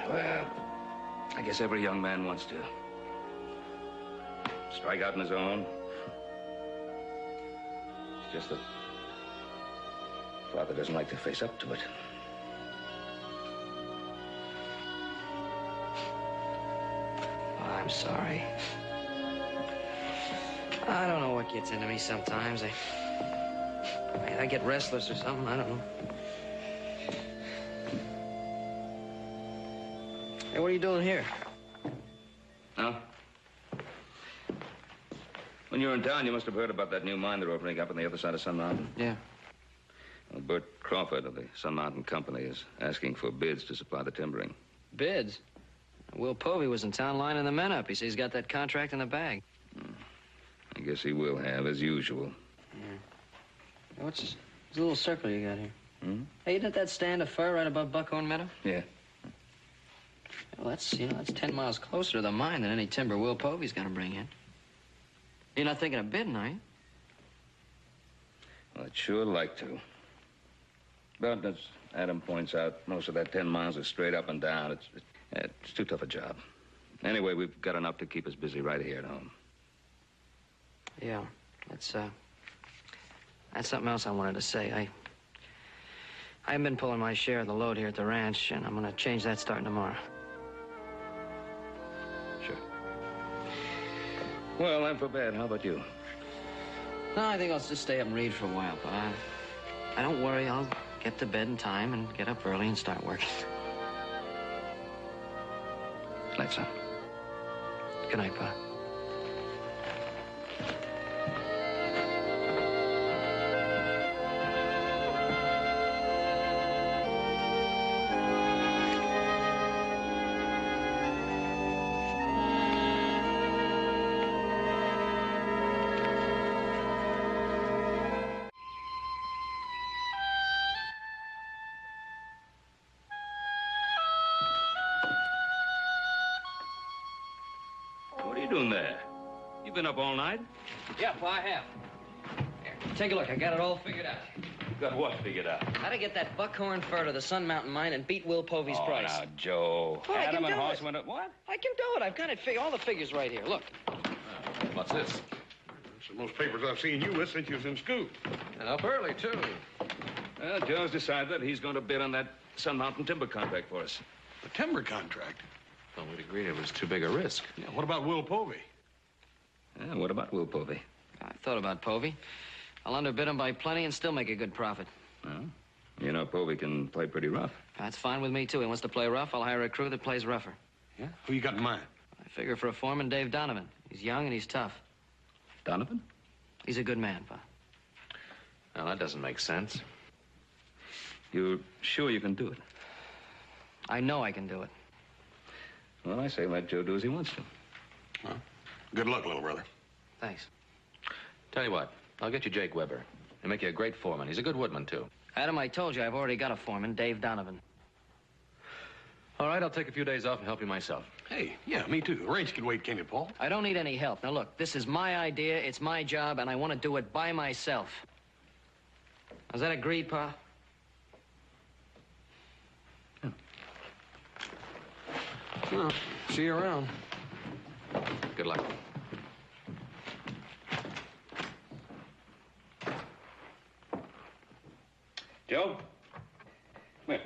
Well, I guess every young man wants to strike out on his own. It's just that Father doesn't like to face up to it. Oh, I'm sorry. I don't know what gets into me sometimes. I get restless or something. I don't know. Hey, what are you doing here? Huh? When you were in town, you must have heard about that new mine they're opening up on the other side of Sun Mountain. Yeah. Well, Bert Crawford of the Sun Mountain Company is asking for bids to supply the timbering. Bids? Will Povey was in town lining the men up. He says he's got that contract in the bag. I guess he will have, as usual. Yeah. What's this little circle you got here? Hmm? Hey, isn't that stand of fir right above Buckhorn Meadow? Yeah. Well, that's 10 miles closer to the mine than any timber Will Povey's gonna bring in. You're not thinking of bidding, are you? Well, I'd sure like to. But as Adam points out, most of that 10 miles is straight up and down. It's too tough a job. Anyway, we've got enough to keep us busy right here at home. Yeah, that's something else I wanted to say. I haven't been pulling my share of the load here at the ranch, and I'm gonna change that starting tomorrow. Sure. Well, I'm for bed. How about you? No, I think I'll just stay up and read for a while, but I don't worry. I'll get to bed in time and get up early and start working. Night, son. Good night, Pa. What are you doing there? You've been up all night? Yeah, Pa, I have. Here, take a look. I got it all figured out. You got what figured out? How to get that buckhorn fir to the Sun Mountain mine and beat Will Povey's price. Now, Joe. Well, Adam I and can do Horseman at what? I can do it. I've got it all the figures right here. Look. What's this? It's the most papers I've seen you with since you was in school. And up early, too. Well, Joe's decided that he's going to bid on that Sun Mountain timber contract for us. The timber contract? Well, we'd agreed it was too big a risk. Yeah, what about Will Povey? Yeah, what about Will Povey? I thought about Povey. I'll underbid him by plenty and still make a good profit. Well, you know Povey can play pretty rough. That's fine with me, too. He wants to play rough. I'll hire a crew that plays rougher. Yeah? Who you got in mind? I figure for a foreman, Dave Donovan. He's young and he's tough. Donovan? He's a good man, Pa. Now, that doesn't make sense. You're sure you can do it? I know I can do it. Well, I say let Joe do as he wants to. Huh? Good luck, little brother. Thanks. Tell you what, I'll get you Jake Weber. He'll make you a great foreman. He's a good woodman, too. Adam, I told you I've already got a foreman, Dave Donovan. All right, I'll take a few days off and help you myself. Hey, yeah, me too. The range can wait, can't it, Paul? I don't need any help. Now, look, this is my idea, it's my job, and I want to do it by myself. Is that agreed, Pa? Well, see you around. Good luck. Joe? Come here.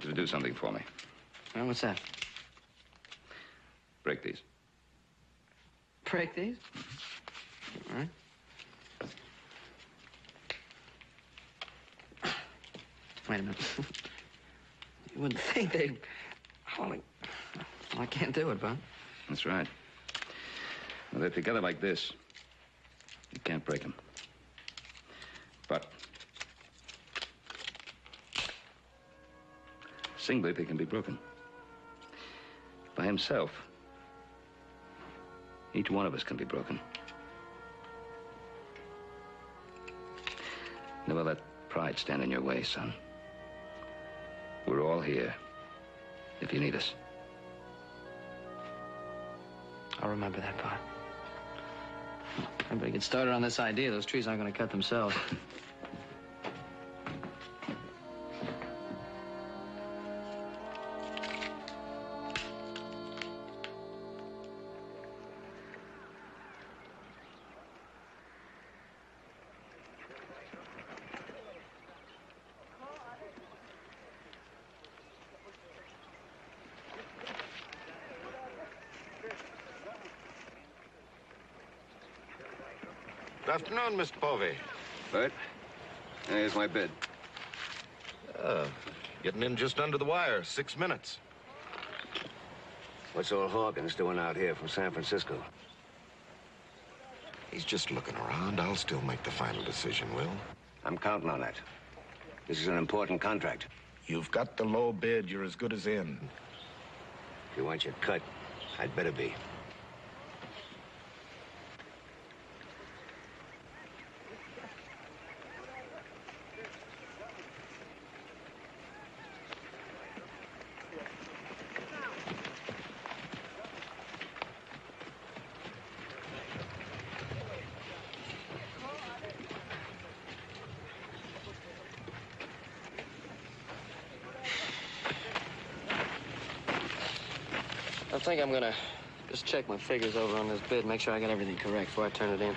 you to do something for me. Well, what's that? Break these. Break these? All right. Wait a minute. You wouldn't think they'd... Well, I can't do it, Bud. That's right. Well, they're together like this. You can't break them. But singly, they can be broken. By himself, each one of us can be broken. Never let pride stand in your way, son. We're all here if you need us. I'll remember that, Bud. Everybody get started on this idea. Those trees aren't going to cut themselves. Good afternoon, Mr. Povey. Bert, here's my bid. Getting in just under the wire, 6 minutes. What's old Hawkins doing out here from San Francisco? He's just looking around. I'll still make the final decision, Will. I'm counting on that. This is an important contract. You've got the low bid. You're as good as in. If you want your cut, I'd better be. I think I'm gonna just check my figures over on this bid, make sure I got everything correct before I turn it in.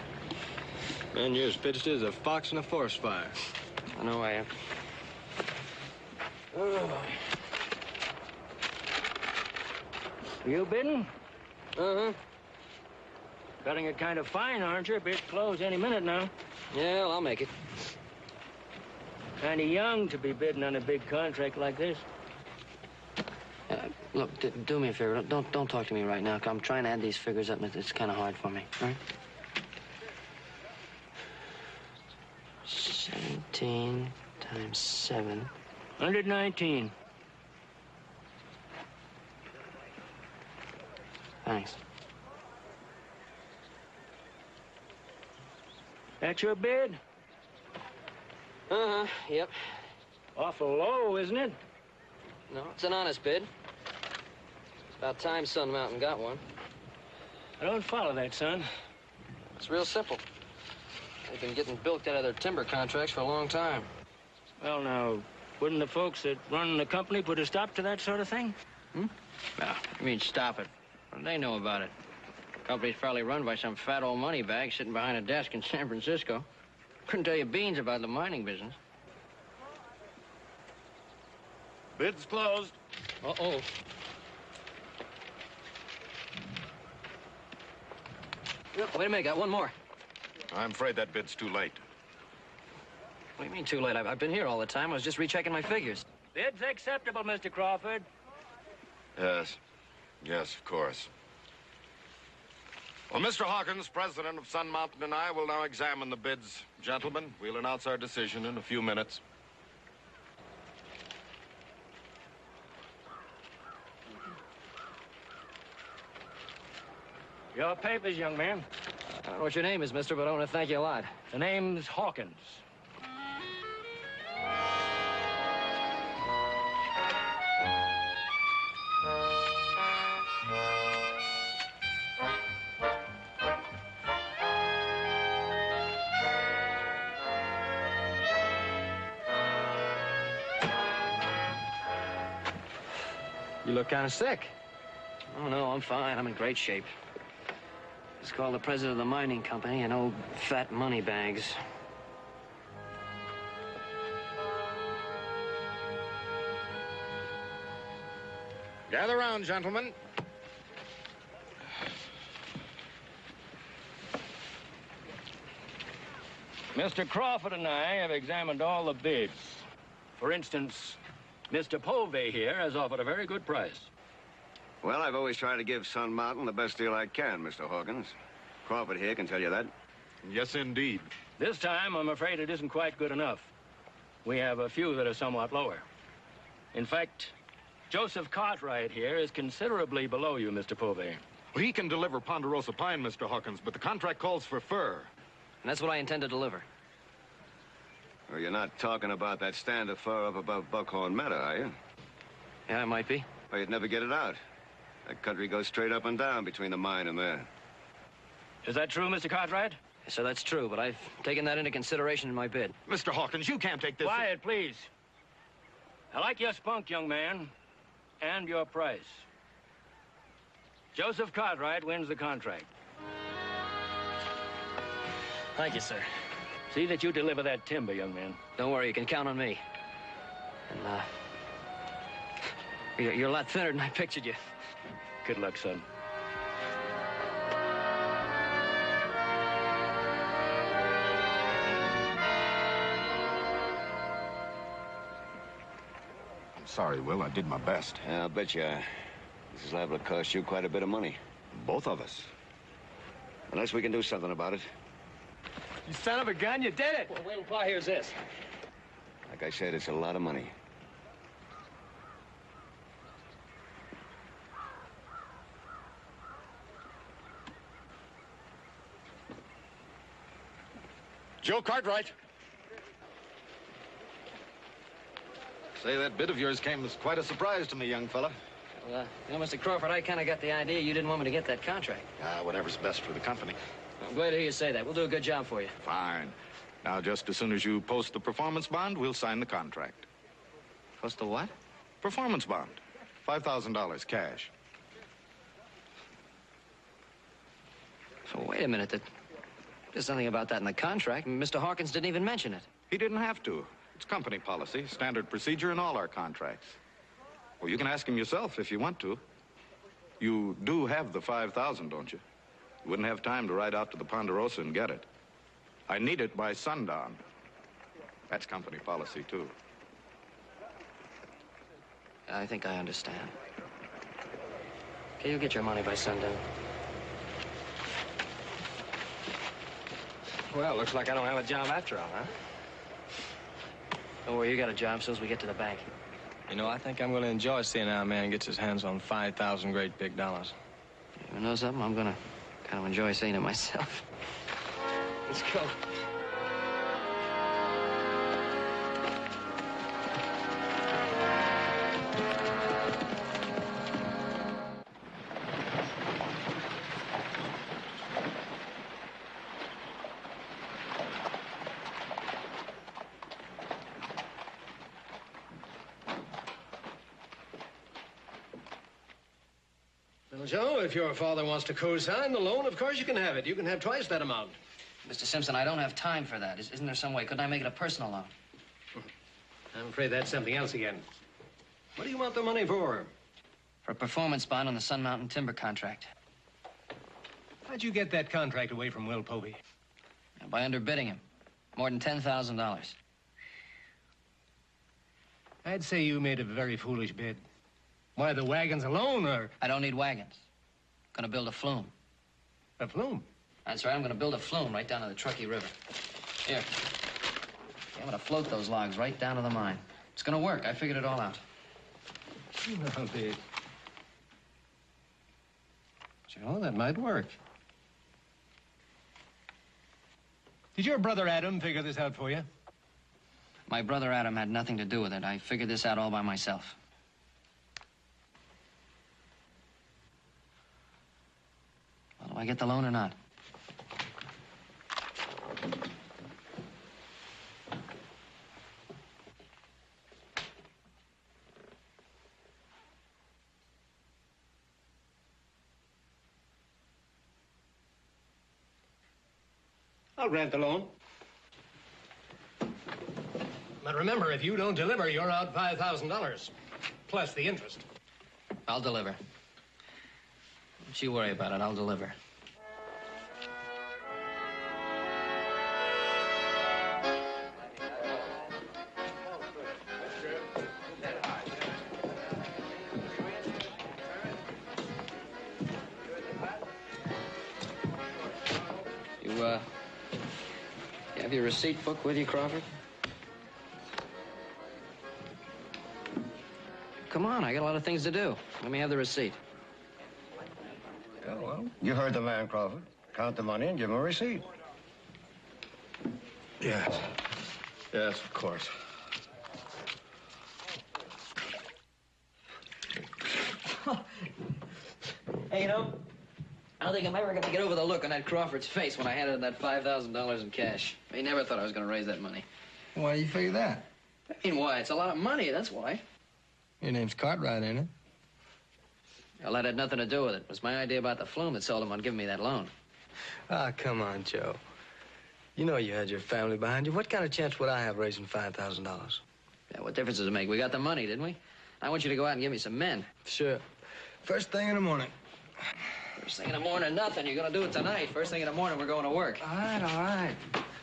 Man, you're as pitched as a fox in a forest fire. I know I am. You bidding? Uh-huh. Cutting it kind of fine, aren't you? Bid close any minute now. Yeah, well, I'll make it. Kind of young to be bidding on a big contract like this. Look, do me a favor. Don't talk to me right now. I'm trying to add these figures up, and it's kind of hard for me. All right? 17 times 7. 119. Thanks. That's your bid? Uh-huh, yep. Awful low, isn't it? No, it's an honest bid. It's about time Sun Mountain got one. I don't follow that, son. It's real simple. They've been getting bilked out of their timber contracts for a long time. Well, now, wouldn't the folks that run the company put a stop to that sort of thing? No, I mean, stop it. What do they know about it? The company's probably run by some fat old money bag sitting behind a desk in San Francisco. Couldn't tell you beans about the mining business. Bid's closed. Uh-oh. Wait a minute, got one more. I'm afraid that bid's too late. What do you mean too late? I've been here all the time. I was just rechecking my figures. Bid's acceptable, Mr. Crawford. Yes. Yes, of course. Well, Mr. Hawkins, president of Sun Mountain, and I will now examine the bids. Gentlemen, we'll announce our decision in a few minutes. Your papers, young man. I don't know what your name is, mister, but I want to thank you a lot. The name's Hawkins. You look kind of sick. Oh, no, I'm fine. I'm in great shape. Just called the president of the mining company and old fat money bags. Gather round, gentlemen. Mr. Crawford and I have examined all the bids. For instance, Mr. Povey here has offered a very good price. Well, I've always tried to give Sun Mountain the best deal I can, Mr. Hawkins. Crawford here can tell you that. Yes, indeed. This time, I'm afraid it isn't quite good enough. We have a few that are somewhat lower. In fact, Joseph Cartwright here is considerably below you, Mr. Povey. Well, he can deliver Ponderosa pine, Mr. Hawkins, but the contract calls for fir. And that's what I intend to deliver. Well, you're not talking about that stand of fir up above Buckhorn Meadow, are you? Yeah, it might be. Well, you'd never get it out. That country goes straight up and down between the mine and there. Is that true, Mr. Cartwright? Yes, sir, that's true, but I've taken that into consideration in my bid. Mr. Hawkins, you can't take this... Quiet, please. I like your spunk, young man, and your price. Joseph Cartwright wins the contract. Thank you, sir. See that you deliver that timber, young man. Don't worry, you can count on me. And, you're a lot thinner than I pictured you. Good luck, son. I'm sorry, Will. I did my best. Yeah, I'll bet you. This is liable to cost you quite a bit of money. Both of us. Unless we can do something about it. You son of a gun, you did it! Well, wait until Pa hears this. Like I said, it's a lot of money. Joe Cartwright. Say, that bid of yours came as quite a surprise to me, young fella. Well, you know, Mr. Crawford, I kind of got the idea you didn't want me to get that contract. Whatever's best for the company. I'm glad to hear you say that. We'll do a good job for you. Fine. Now, just as soon as you post the performance bond, we'll sign the contract. Post the what? Performance bond. $5,000 cash. So wait a minute. There's nothing about that in the contract. Mr. Hawkins didn't even mention it. He didn't have to. It's company policy, standard procedure in all our contracts. Well, you can ask him yourself if you want to. You do have the $5,000, don't you? You wouldn't have time to ride out to the Ponderosa and get it. I need it by sundown. That's company policy, too. I think I understand. Okay, you'll get your money by sundown. Well, looks like I don't have a job after all, huh? Don't worry, you got a job soon as we get to the bank. You know, I think I'm going to enjoy seeing how a man gets his hands on 5,000 great big dollars. You know something? I'm going to kind of enjoy seeing it myself. Let's go. Well, Joe, if your father wants to co-sign the loan, of course you can have it. You can have twice that amount. Mr. Simpson, I don't have time for that. Isn't there some way? Couldn't I make it a personal loan? I'm afraid that's something else again. What do you want the money for? For a performance bond on the Sun Mountain timber contract. How'd you get that contract away from Will Povey? By underbidding him. More than $10,000. I'd say you made a very foolish bid. Why, the wagons alone are... I don't need wagons. I'm gonna build a flume. A flume? That's right, I'm gonna build a flume right down to the Truckee River. Here. I'm gonna float those logs right down to the mine. It's gonna work. I figured it all out. Well, Joe, that might work. Did your brother Adam figure this out for you? My brother Adam had nothing to do with it. I figured this out all by myself. Well, do I get the loan or not? I'll grant the loan. But remember, if you don't deliver, you're out $5,000, plus the interest. I'll deliver. Don't you worry about it. I'll deliver. You have your receipt book with you, Crawford? Come on, I got a lot of things to do. Let me have the receipt. Yeah, well, you heard the man, Crawford. Count the money and give him a receipt. Yes. Yes, of course. Hey, you know, I don't think I'm ever going to get over the look on that Crawford's face when I handed him that $5,000 in cash. He never thought I was going to raise that money. Why do you figure that? I mean, why? It's a lot of money, that's why. Your name's Cartwright, ain't it? Well, that had nothing to do with it. It was my idea about the flume that sold him on giving me that loan. Ah, come on, Joe. You know you had your family behind you. What kind of chance would I have raising $5,000? Yeah, what difference does it make? We got the money, didn't we? I want you to go out and give me some men. Sure. First thing in the morning. First thing in the morning, nothing. You're going to do it tonight. First thing in the morning, we're going to work. All right, all right.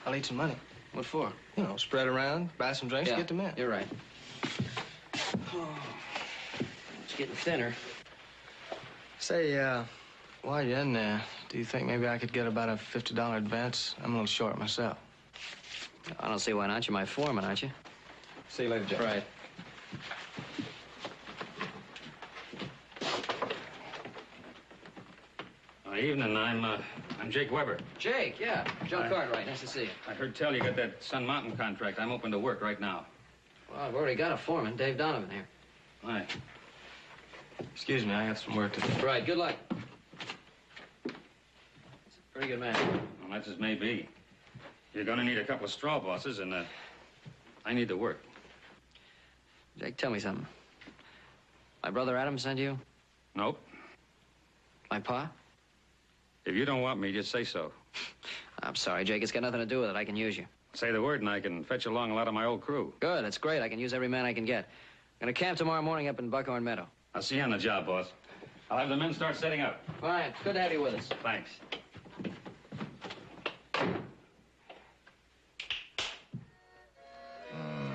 I'll eat some money. What for? You know, spread around, buy some drinks, Yeah, get the men. You're right. Oh, it's getting thinner. Say, while you're in there, do you think maybe I could get about a $50 advance? I'm a little short myself. I don't see why not. You're my foreman, aren't you? See you later, Joe. Right. Evening. I'm Jake Weber. Jake, yeah. Joe Cartwright. Nice to see you. I heard tell you got that Sun Mountain contract. I'm open to work right now. Well, I've already got a foreman, Dave Donovan here. Hi. Excuse me, I have some work to do. Right, good luck. He's a pretty good man. Well, that's as may be. You're gonna need a couple of straw bosses, and I need the work. Jake, tell me something. My brother Adam sent you? Nope. My pa? If you don't want me, just say so. I'm sorry, Jake. It's got nothing to do with it. I can use you. Say the word, and I can fetch along a lot of my old crew. Good. That's great. I can use every man I can get. I'm gonna camp tomorrow morning up in Buckhorn Meadow. I'll see you on the job, boss. I'll have the men start setting up. Fine. Good to have you with us. Thanks.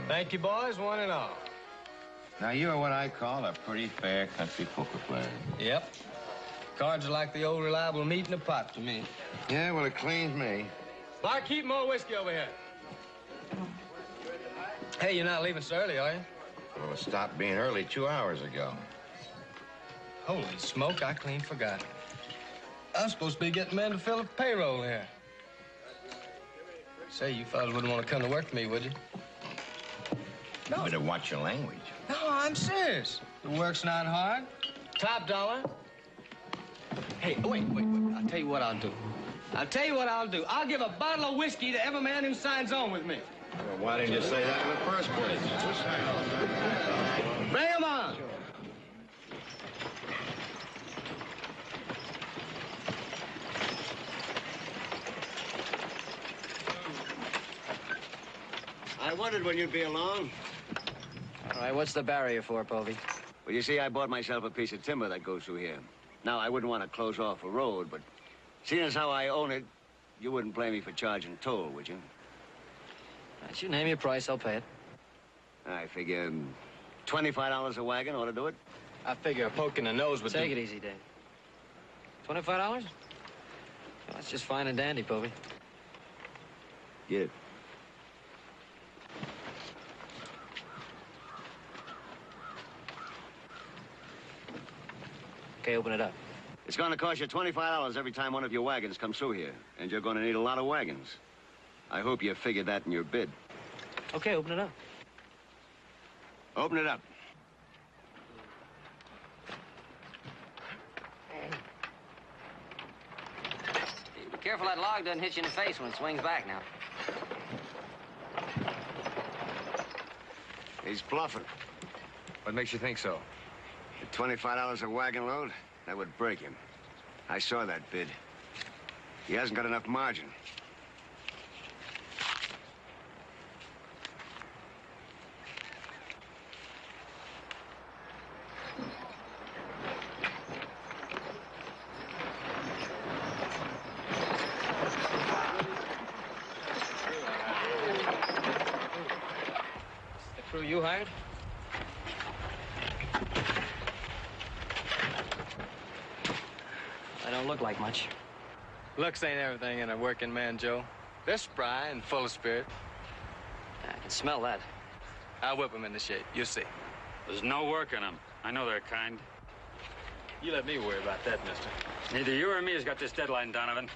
Thank you, boys, one and all. Now, you're what I call a pretty fair country poker player. Yep. Cards are like the old reliable meat in a pot to me. Yeah, well, it cleans me. Bart, keep more whiskey over here. Hey, you're not leaving so early, are you? Well, it stopped being early 2 hours ago. Holy smoke, I clean forgot. I'm supposed to be getting men to fill the payroll here. Say, you fellas wouldn't want to come to work for me, would you? No. You better watch your language. No, I'm serious. The work's not hard. Top dollar. Hey, wait. I'll tell you what I'll do. I'll give a bottle of whiskey to every man who signs on with me. Well, why didn't you say that in the first place? Bring 'em on. I wondered when you'd be along. All right, what's the barrier for, Povey? Well, you see, I bought myself a piece of timber that goes through here. Now, I wouldn't want to close off a road, but seeing as how I own it, you wouldn't blame me for charging toll, would you? Right, you name your price, I'll pay it. I figure $25 a wagon ought to do it. I figure a poke in the nose would Take it easy, Dave. $25? Well, that's just fine and dandy, Povey. Get it. Okay, open it up. It's going to cost you $25 every time one of your wagons comes through here. And you're going to need a lot of wagons. I hope you figured that in your bid. Okay, open it up. Open it up. Be careful that log doesn't hit you in the face when it swings back now. He's bluffing. What makes you think so? At $25 a wagon load, that would break him. I saw that bid. He hasn't got enough margin. Crew you hired? I don't look like much. Looks ain't everything in a working man, Joe. They're spry and full of spirit. I can smell that. I'll whip them into shape. You'll see. There's no work in them. I know they're kind. You let me worry about that, mister. Neither you or me has got this deadline, Donovan.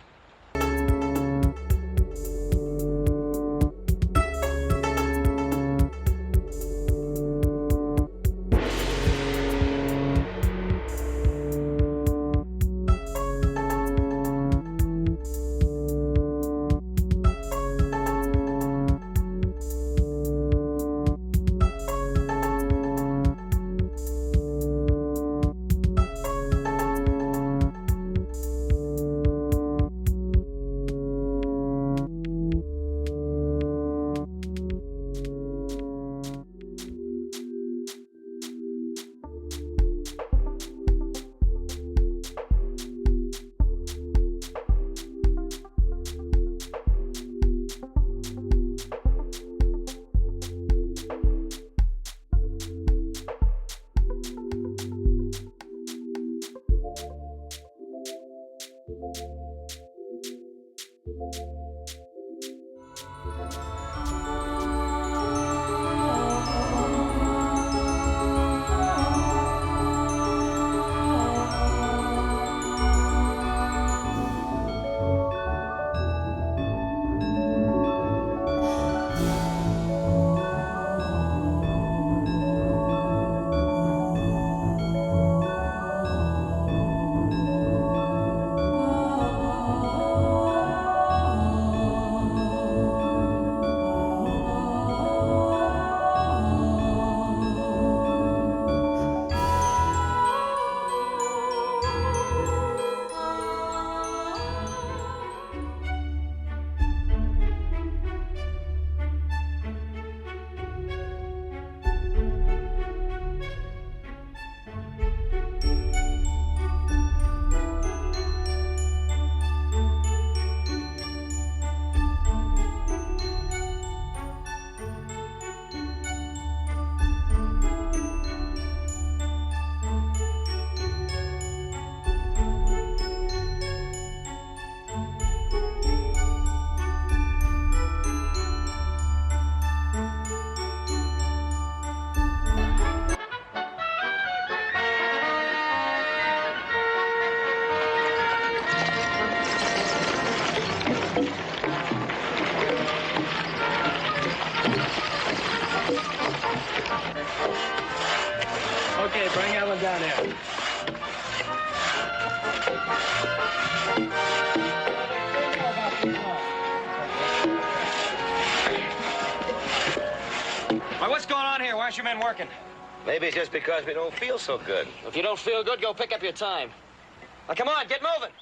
Okay, bring Ellen down here. Why, what's going on here? Why aren't you men working? Maybe it's just because we don't feel so good. If you don't feel good, go pick up your time. Now, come on, get moving.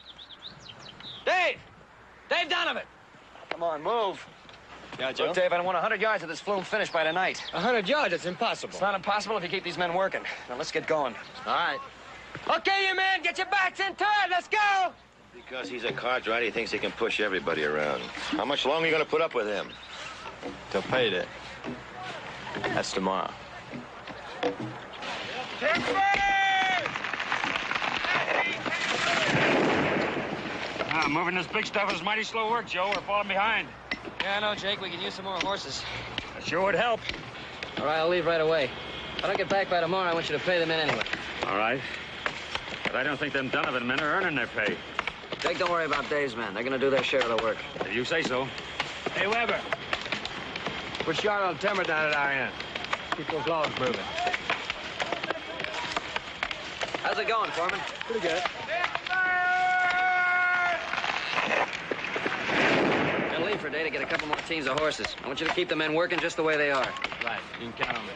Dave! Dave Donovan! Come on, move. Yeah, Joe? Look, Dave, I want 100 yards of this flume finished by tonight. 100 yards? It's impossible. It's not impossible if you keep these men working. Now, let's get going. All right. Okay, you men, get your backs in tight. Let's go! Because he's a cartwright, he thinks he can push everybody around. How much longer are you going to put up with him? Till payday. That's tomorrow. Moving this big stuff is mighty slow work, Joe. We're falling behind. Yeah, I know, Jake. We can use some more horses. That sure would help. All right, I'll leave right away. If I don't get back by tomorrow, I want you to pay them in anyway. All right. But I don't think them Donovan men are earning their pay. Jake, don't worry about Dave's men. They're going to do their share of the work. If you say so. Hey, Weber. Put short on timber down at our end. Keep those logs moving. How's it going, Foreman? Pretty good. Gonna leave for a day to get a couple more teams of horses. I want you to keep the men working just the way they are. Right. You can count on me.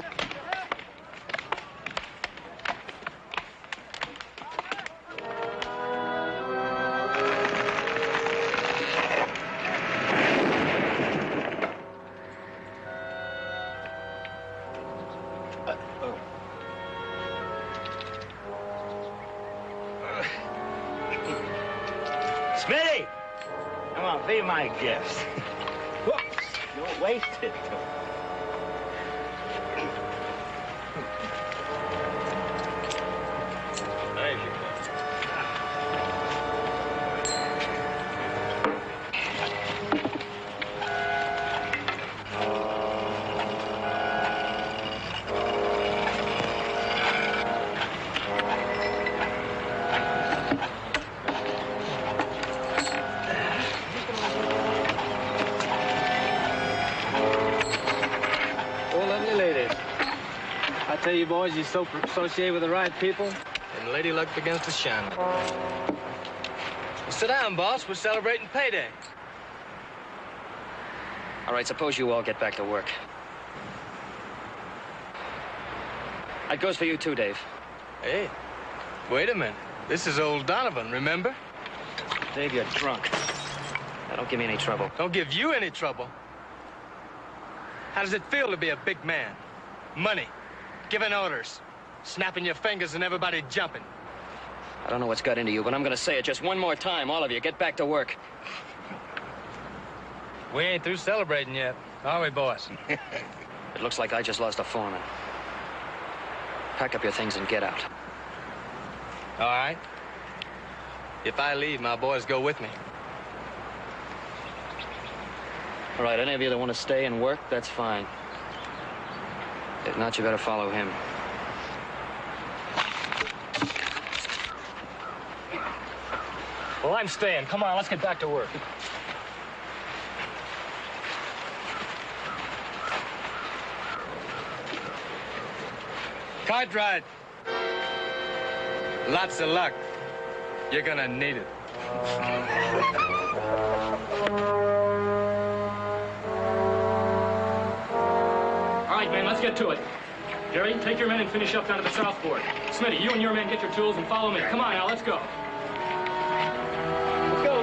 Smitty! Come on, be my guest. Whoops. Don't waste it. Thank you. Oh, lovely ladies. I tell you, boys, you associate with the right people, and lady luck begins to shine. Well, sit down, boss. We're celebrating payday. All right, suppose you all get back to work. That goes for you too, Dave. Hey, wait a minute. This is old Donovan, remember? Dave, you're drunk. Now, don't give me any trouble. Don't give you any trouble. How does it feel to be a big man? Money, giving orders, snapping your fingers and everybody jumping. I don't know what's got into you, but I'm gonna say it just one more time. All of you, get back to work. We ain't through celebrating yet, are we, boys? It looks like I just lost a foreman. Pack up your things and get out. All right. If I leave, my boys go with me. All right, any of you that want to stay and work, that's fine. If not, you better follow him. Well, I'm staying. Come on, let's get back to work. Cartwright. Lots of luck. You're gonna need it. All right, man, let's get to it. Jerry, take your men and finish up down to the southboard. Smitty, you and your men get your tools and follow me. Come on now, let's go. Let's go.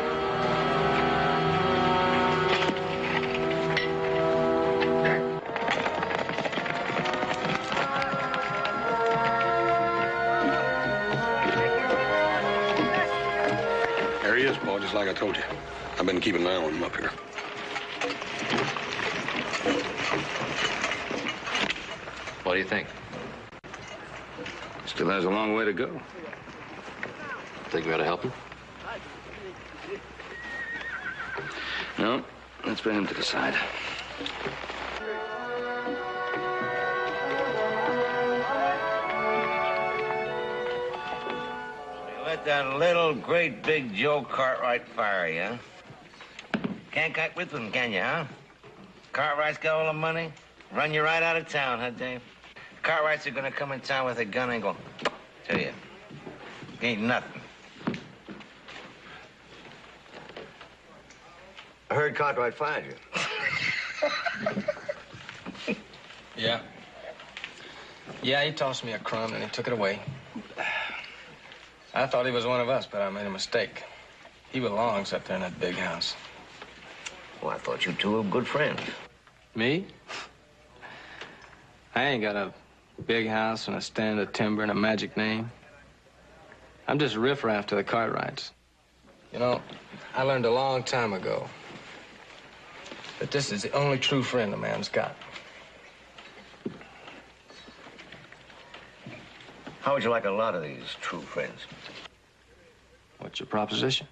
There he is, boy, just like I told you. I've been keeping an eye on him up here. What do you think? Still has a long way to go. Think we ought to help him? No, that's for him to decide. Let that little, great, big Joe Cartwright fire you, huh? Can't cut with him, can you, huh? Cartwright's got all the money. Run you right out of town, huh, Dave? Cartwrights are gonna come in town with a gun and go, tell you, ain't nothing. I heard Cartwright fired you. Yeah. Yeah, he tossed me a crumb and he took it away. I thought he was one of us, but I made a mistake. He belongs up there in that big house. Well, I thought you two were good friends. Me? I ain't got a big house and a stand of timber and a magic name. I'm just riffraff to the Cartwrights. You know, I learned a long time ago that this is the only true friend a man's got. How would you like a lot of these true friends? What's your proposition?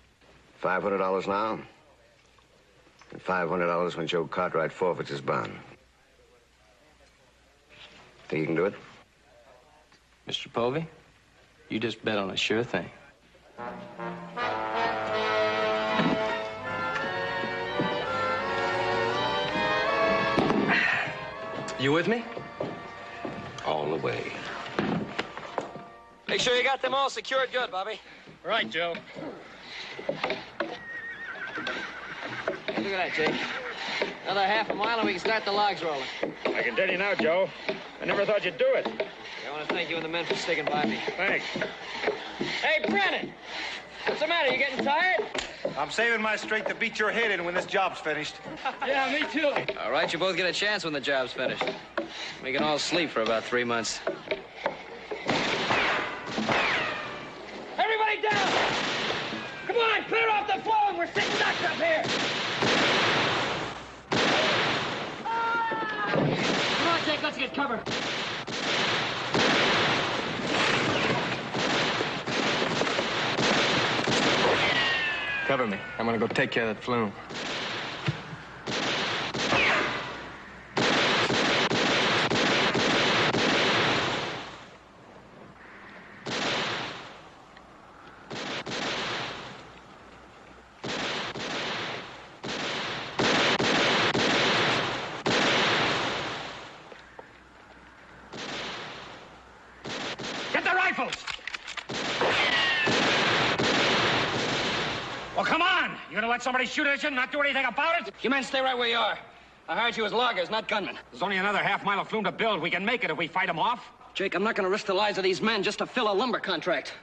$500 now, and $500 when Joe Cartwright forfeits his bond. Think you can do it? Mr. Povey, you just bet on a sure thing. You with me? All the way. Make sure you got them all secured good, Bobby. Right, Joe. Look at that, Jake. Another half a mile and we can start the logs rolling. I can tell you now, Joe, I never thought you'd do it. I want to thank you and the men for sticking by me. Thanks. Hey, Brennan! What's the matter? You getting tired? I'm saving my strength to beat your head in when this job's finished. Yeah, me too. All right, you both get a chance when the job's finished. We can all sleep for about 3 months. Everybody down! Come on, clear off the floor. We're sitting ducks up here. Come on, Jake, let's get cover. Cover me. I'm gonna go take care of that flume. Get the rifles! Well, come on! You gonna let somebody shoot at you and not do anything about it? You men stay right where you are. I hired you as loggers, not gunmen. There's only another half-mile of flume to build. We can make it if we fight them off. Jake, I'm not gonna risk the lives of these men just to fill a lumber contract.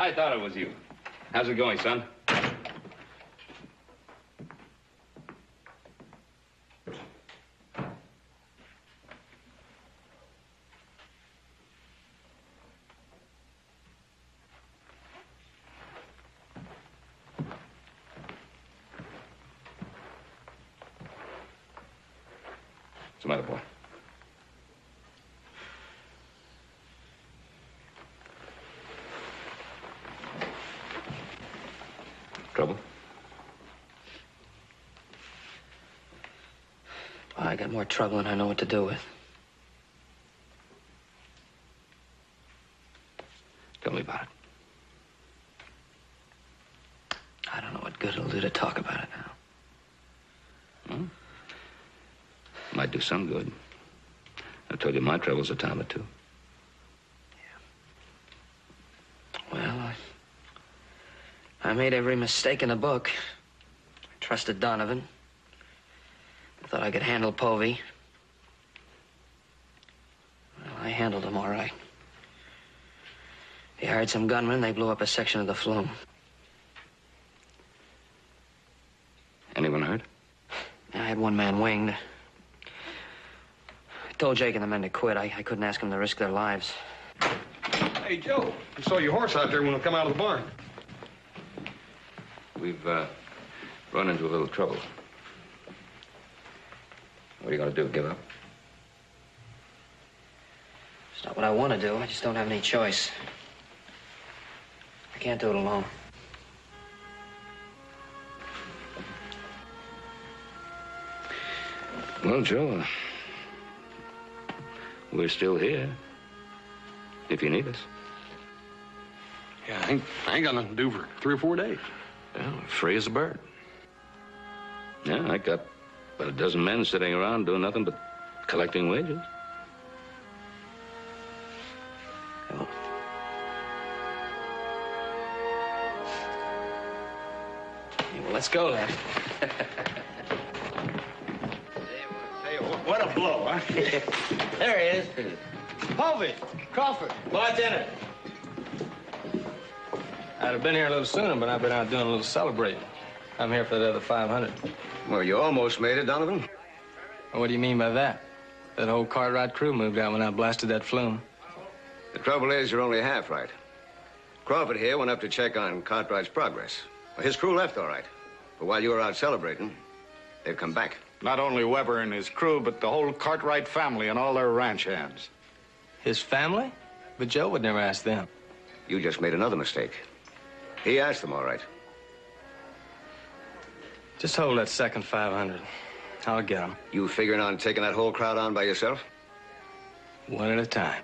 I thought it was you. How's it going, son? What's the matter, boy? Trouble? I got more trouble than I know what to do with. Tell me about it. I don't know what good it'll do to talk about it now. Hmm? Might do some good. I told you my troubles a time or two. Well, I made every mistake in the book. I trusted Donovan. I thought I could handle Povey. Well, I handled him all right. He hired some gunmen. They blew up a section of the flume. Anyone hurt? I had one man winged. I told Jake and the men to quit. I couldn't ask them to risk their lives. Hey, Joe, I saw your horse out there when I come out of the barn. We've run into a little trouble. What are you going to do, give up? It's not what I want to do. I just don't have any choice. I can't do it alone. Well, Joe, we're still here. If you need us. Yeah, I ain't got nothing to do for 3 or 4 days. Well, free as a bird. Yeah, I got about a dozen men sitting around doing nothing but collecting wages. Oh. Yeah, well, let's go then. What a blow, huh? There he is. Povey, Crawford, bartender. I'd have been here a little sooner, but I've been out doing a little celebrating. I'm here for the other 500. Well, you almost made it, Donovan. What do you mean by that? That whole Cartwright crew moved out when I blasted that flume. The trouble is, you're only half right. Crawford here went up to check on Cartwright's progress. Well, his crew left all right. But while you were out celebrating, they've come back. Not only Weber and his crew, but the whole Cartwright family and all their ranch hands. His family? But Joe would never ask them. You just made another mistake. He asked them all right. Just hold that second 500. I'll get them. You figuring on taking that whole crowd on by yourself? One at a time.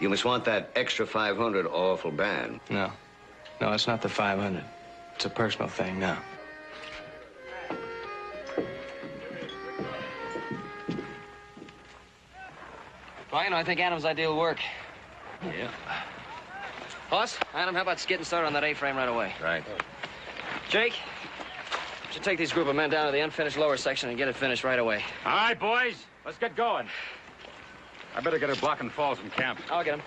You must want that extra 500 awful bad. No. No, it's not the 500. It's a personal thing now. Well, I think Adam's idea will work. Yeah. Boss, Adam, how about getting started on that A-frame right away? Right. Jake, you should take these group of men down to the unfinished lower section and get it finished right away. All right, boys, let's get going. I better get her blocking falls from camp. I'll get them.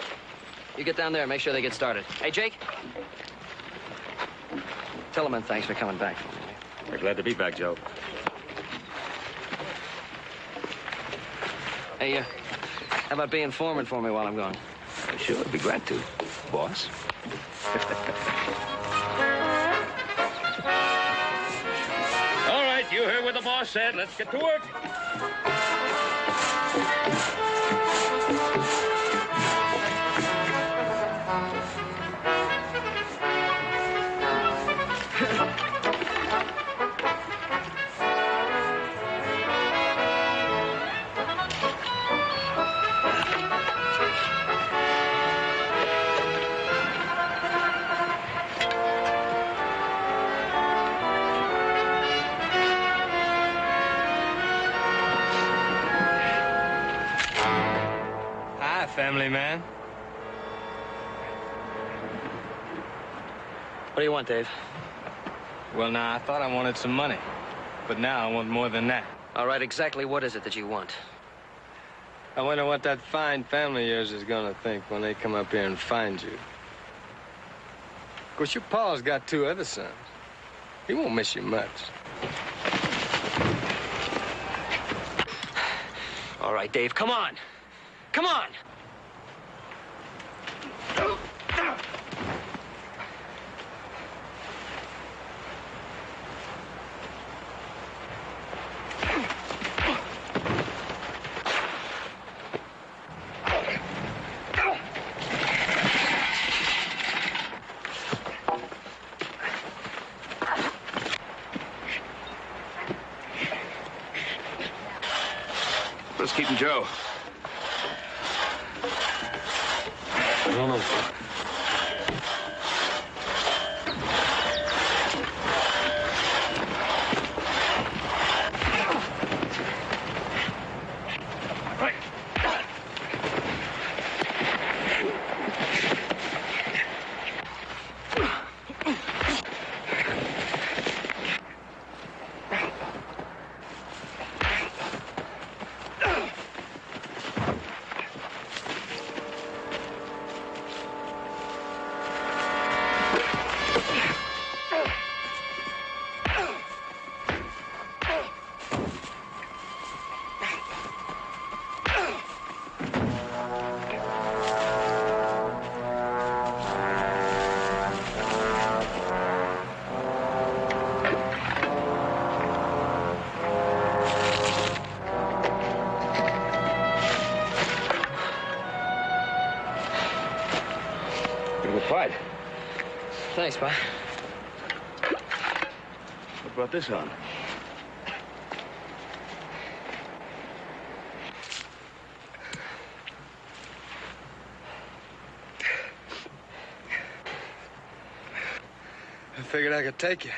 You get down there and make sure they get started. Hey, Jake. Tell them thanks for coming back for me. We're glad to be back, Joe. Hey, how about being foreman for me while I'm gone? Sure, I'd be glad to, boss. All right, you heard what the boss said. Let's get to work. Family man. What do you want, Dave? Well, now, I thought I wanted some money. But now I want more than that. All right, exactly what is it that you want? I wonder what that fine family of yours is gonna think when they come up here and find you. Of course, your pa's got 2 other sons. He won't miss you much. All right, Dave, come on. Come on. What's keeping Joe? I don't know. Fight. Thanks, Pa. What brought this on? I figured I could take you.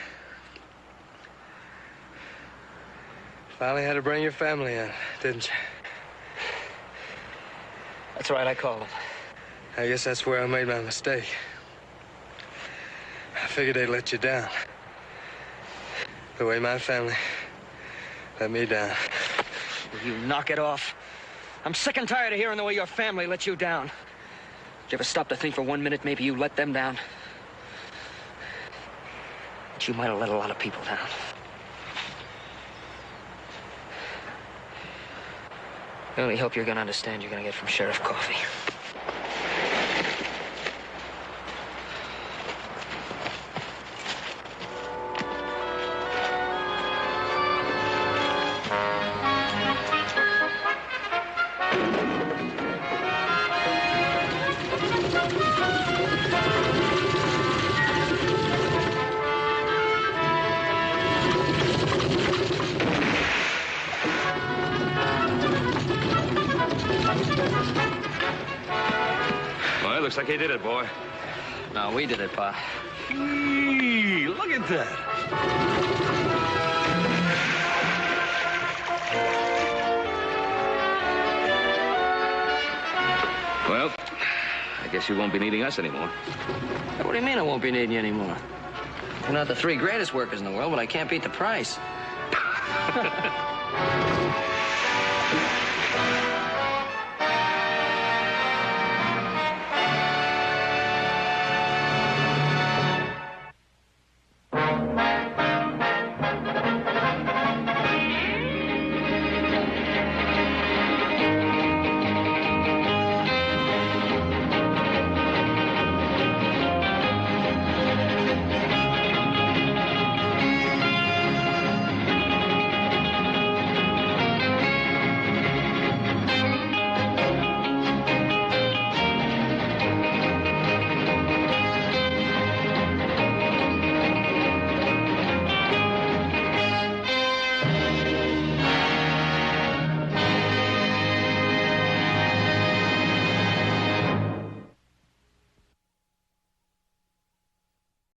Finally had to bring your family in, didn't you? That's right, I called it. I guess that's where I made my mistake. I figured they'd let you down. The way my family let me down. Will you knock it off? I'm sick and tired of hearing the way your family let you down. Did you ever stop to think for 1 minute maybe you let them down? But you might have let a lot of people down. The only help you're gonna understand you're gonna get from Sheriff Coffee. Well, it looks like he did it, boy. No, we did it, Pa. Gee, look at that. Well, I guess you won't be needing us anymore. What do you mean I won't be needing you anymore? You're not the 3 greatest workers in the world, but I can't beat the price.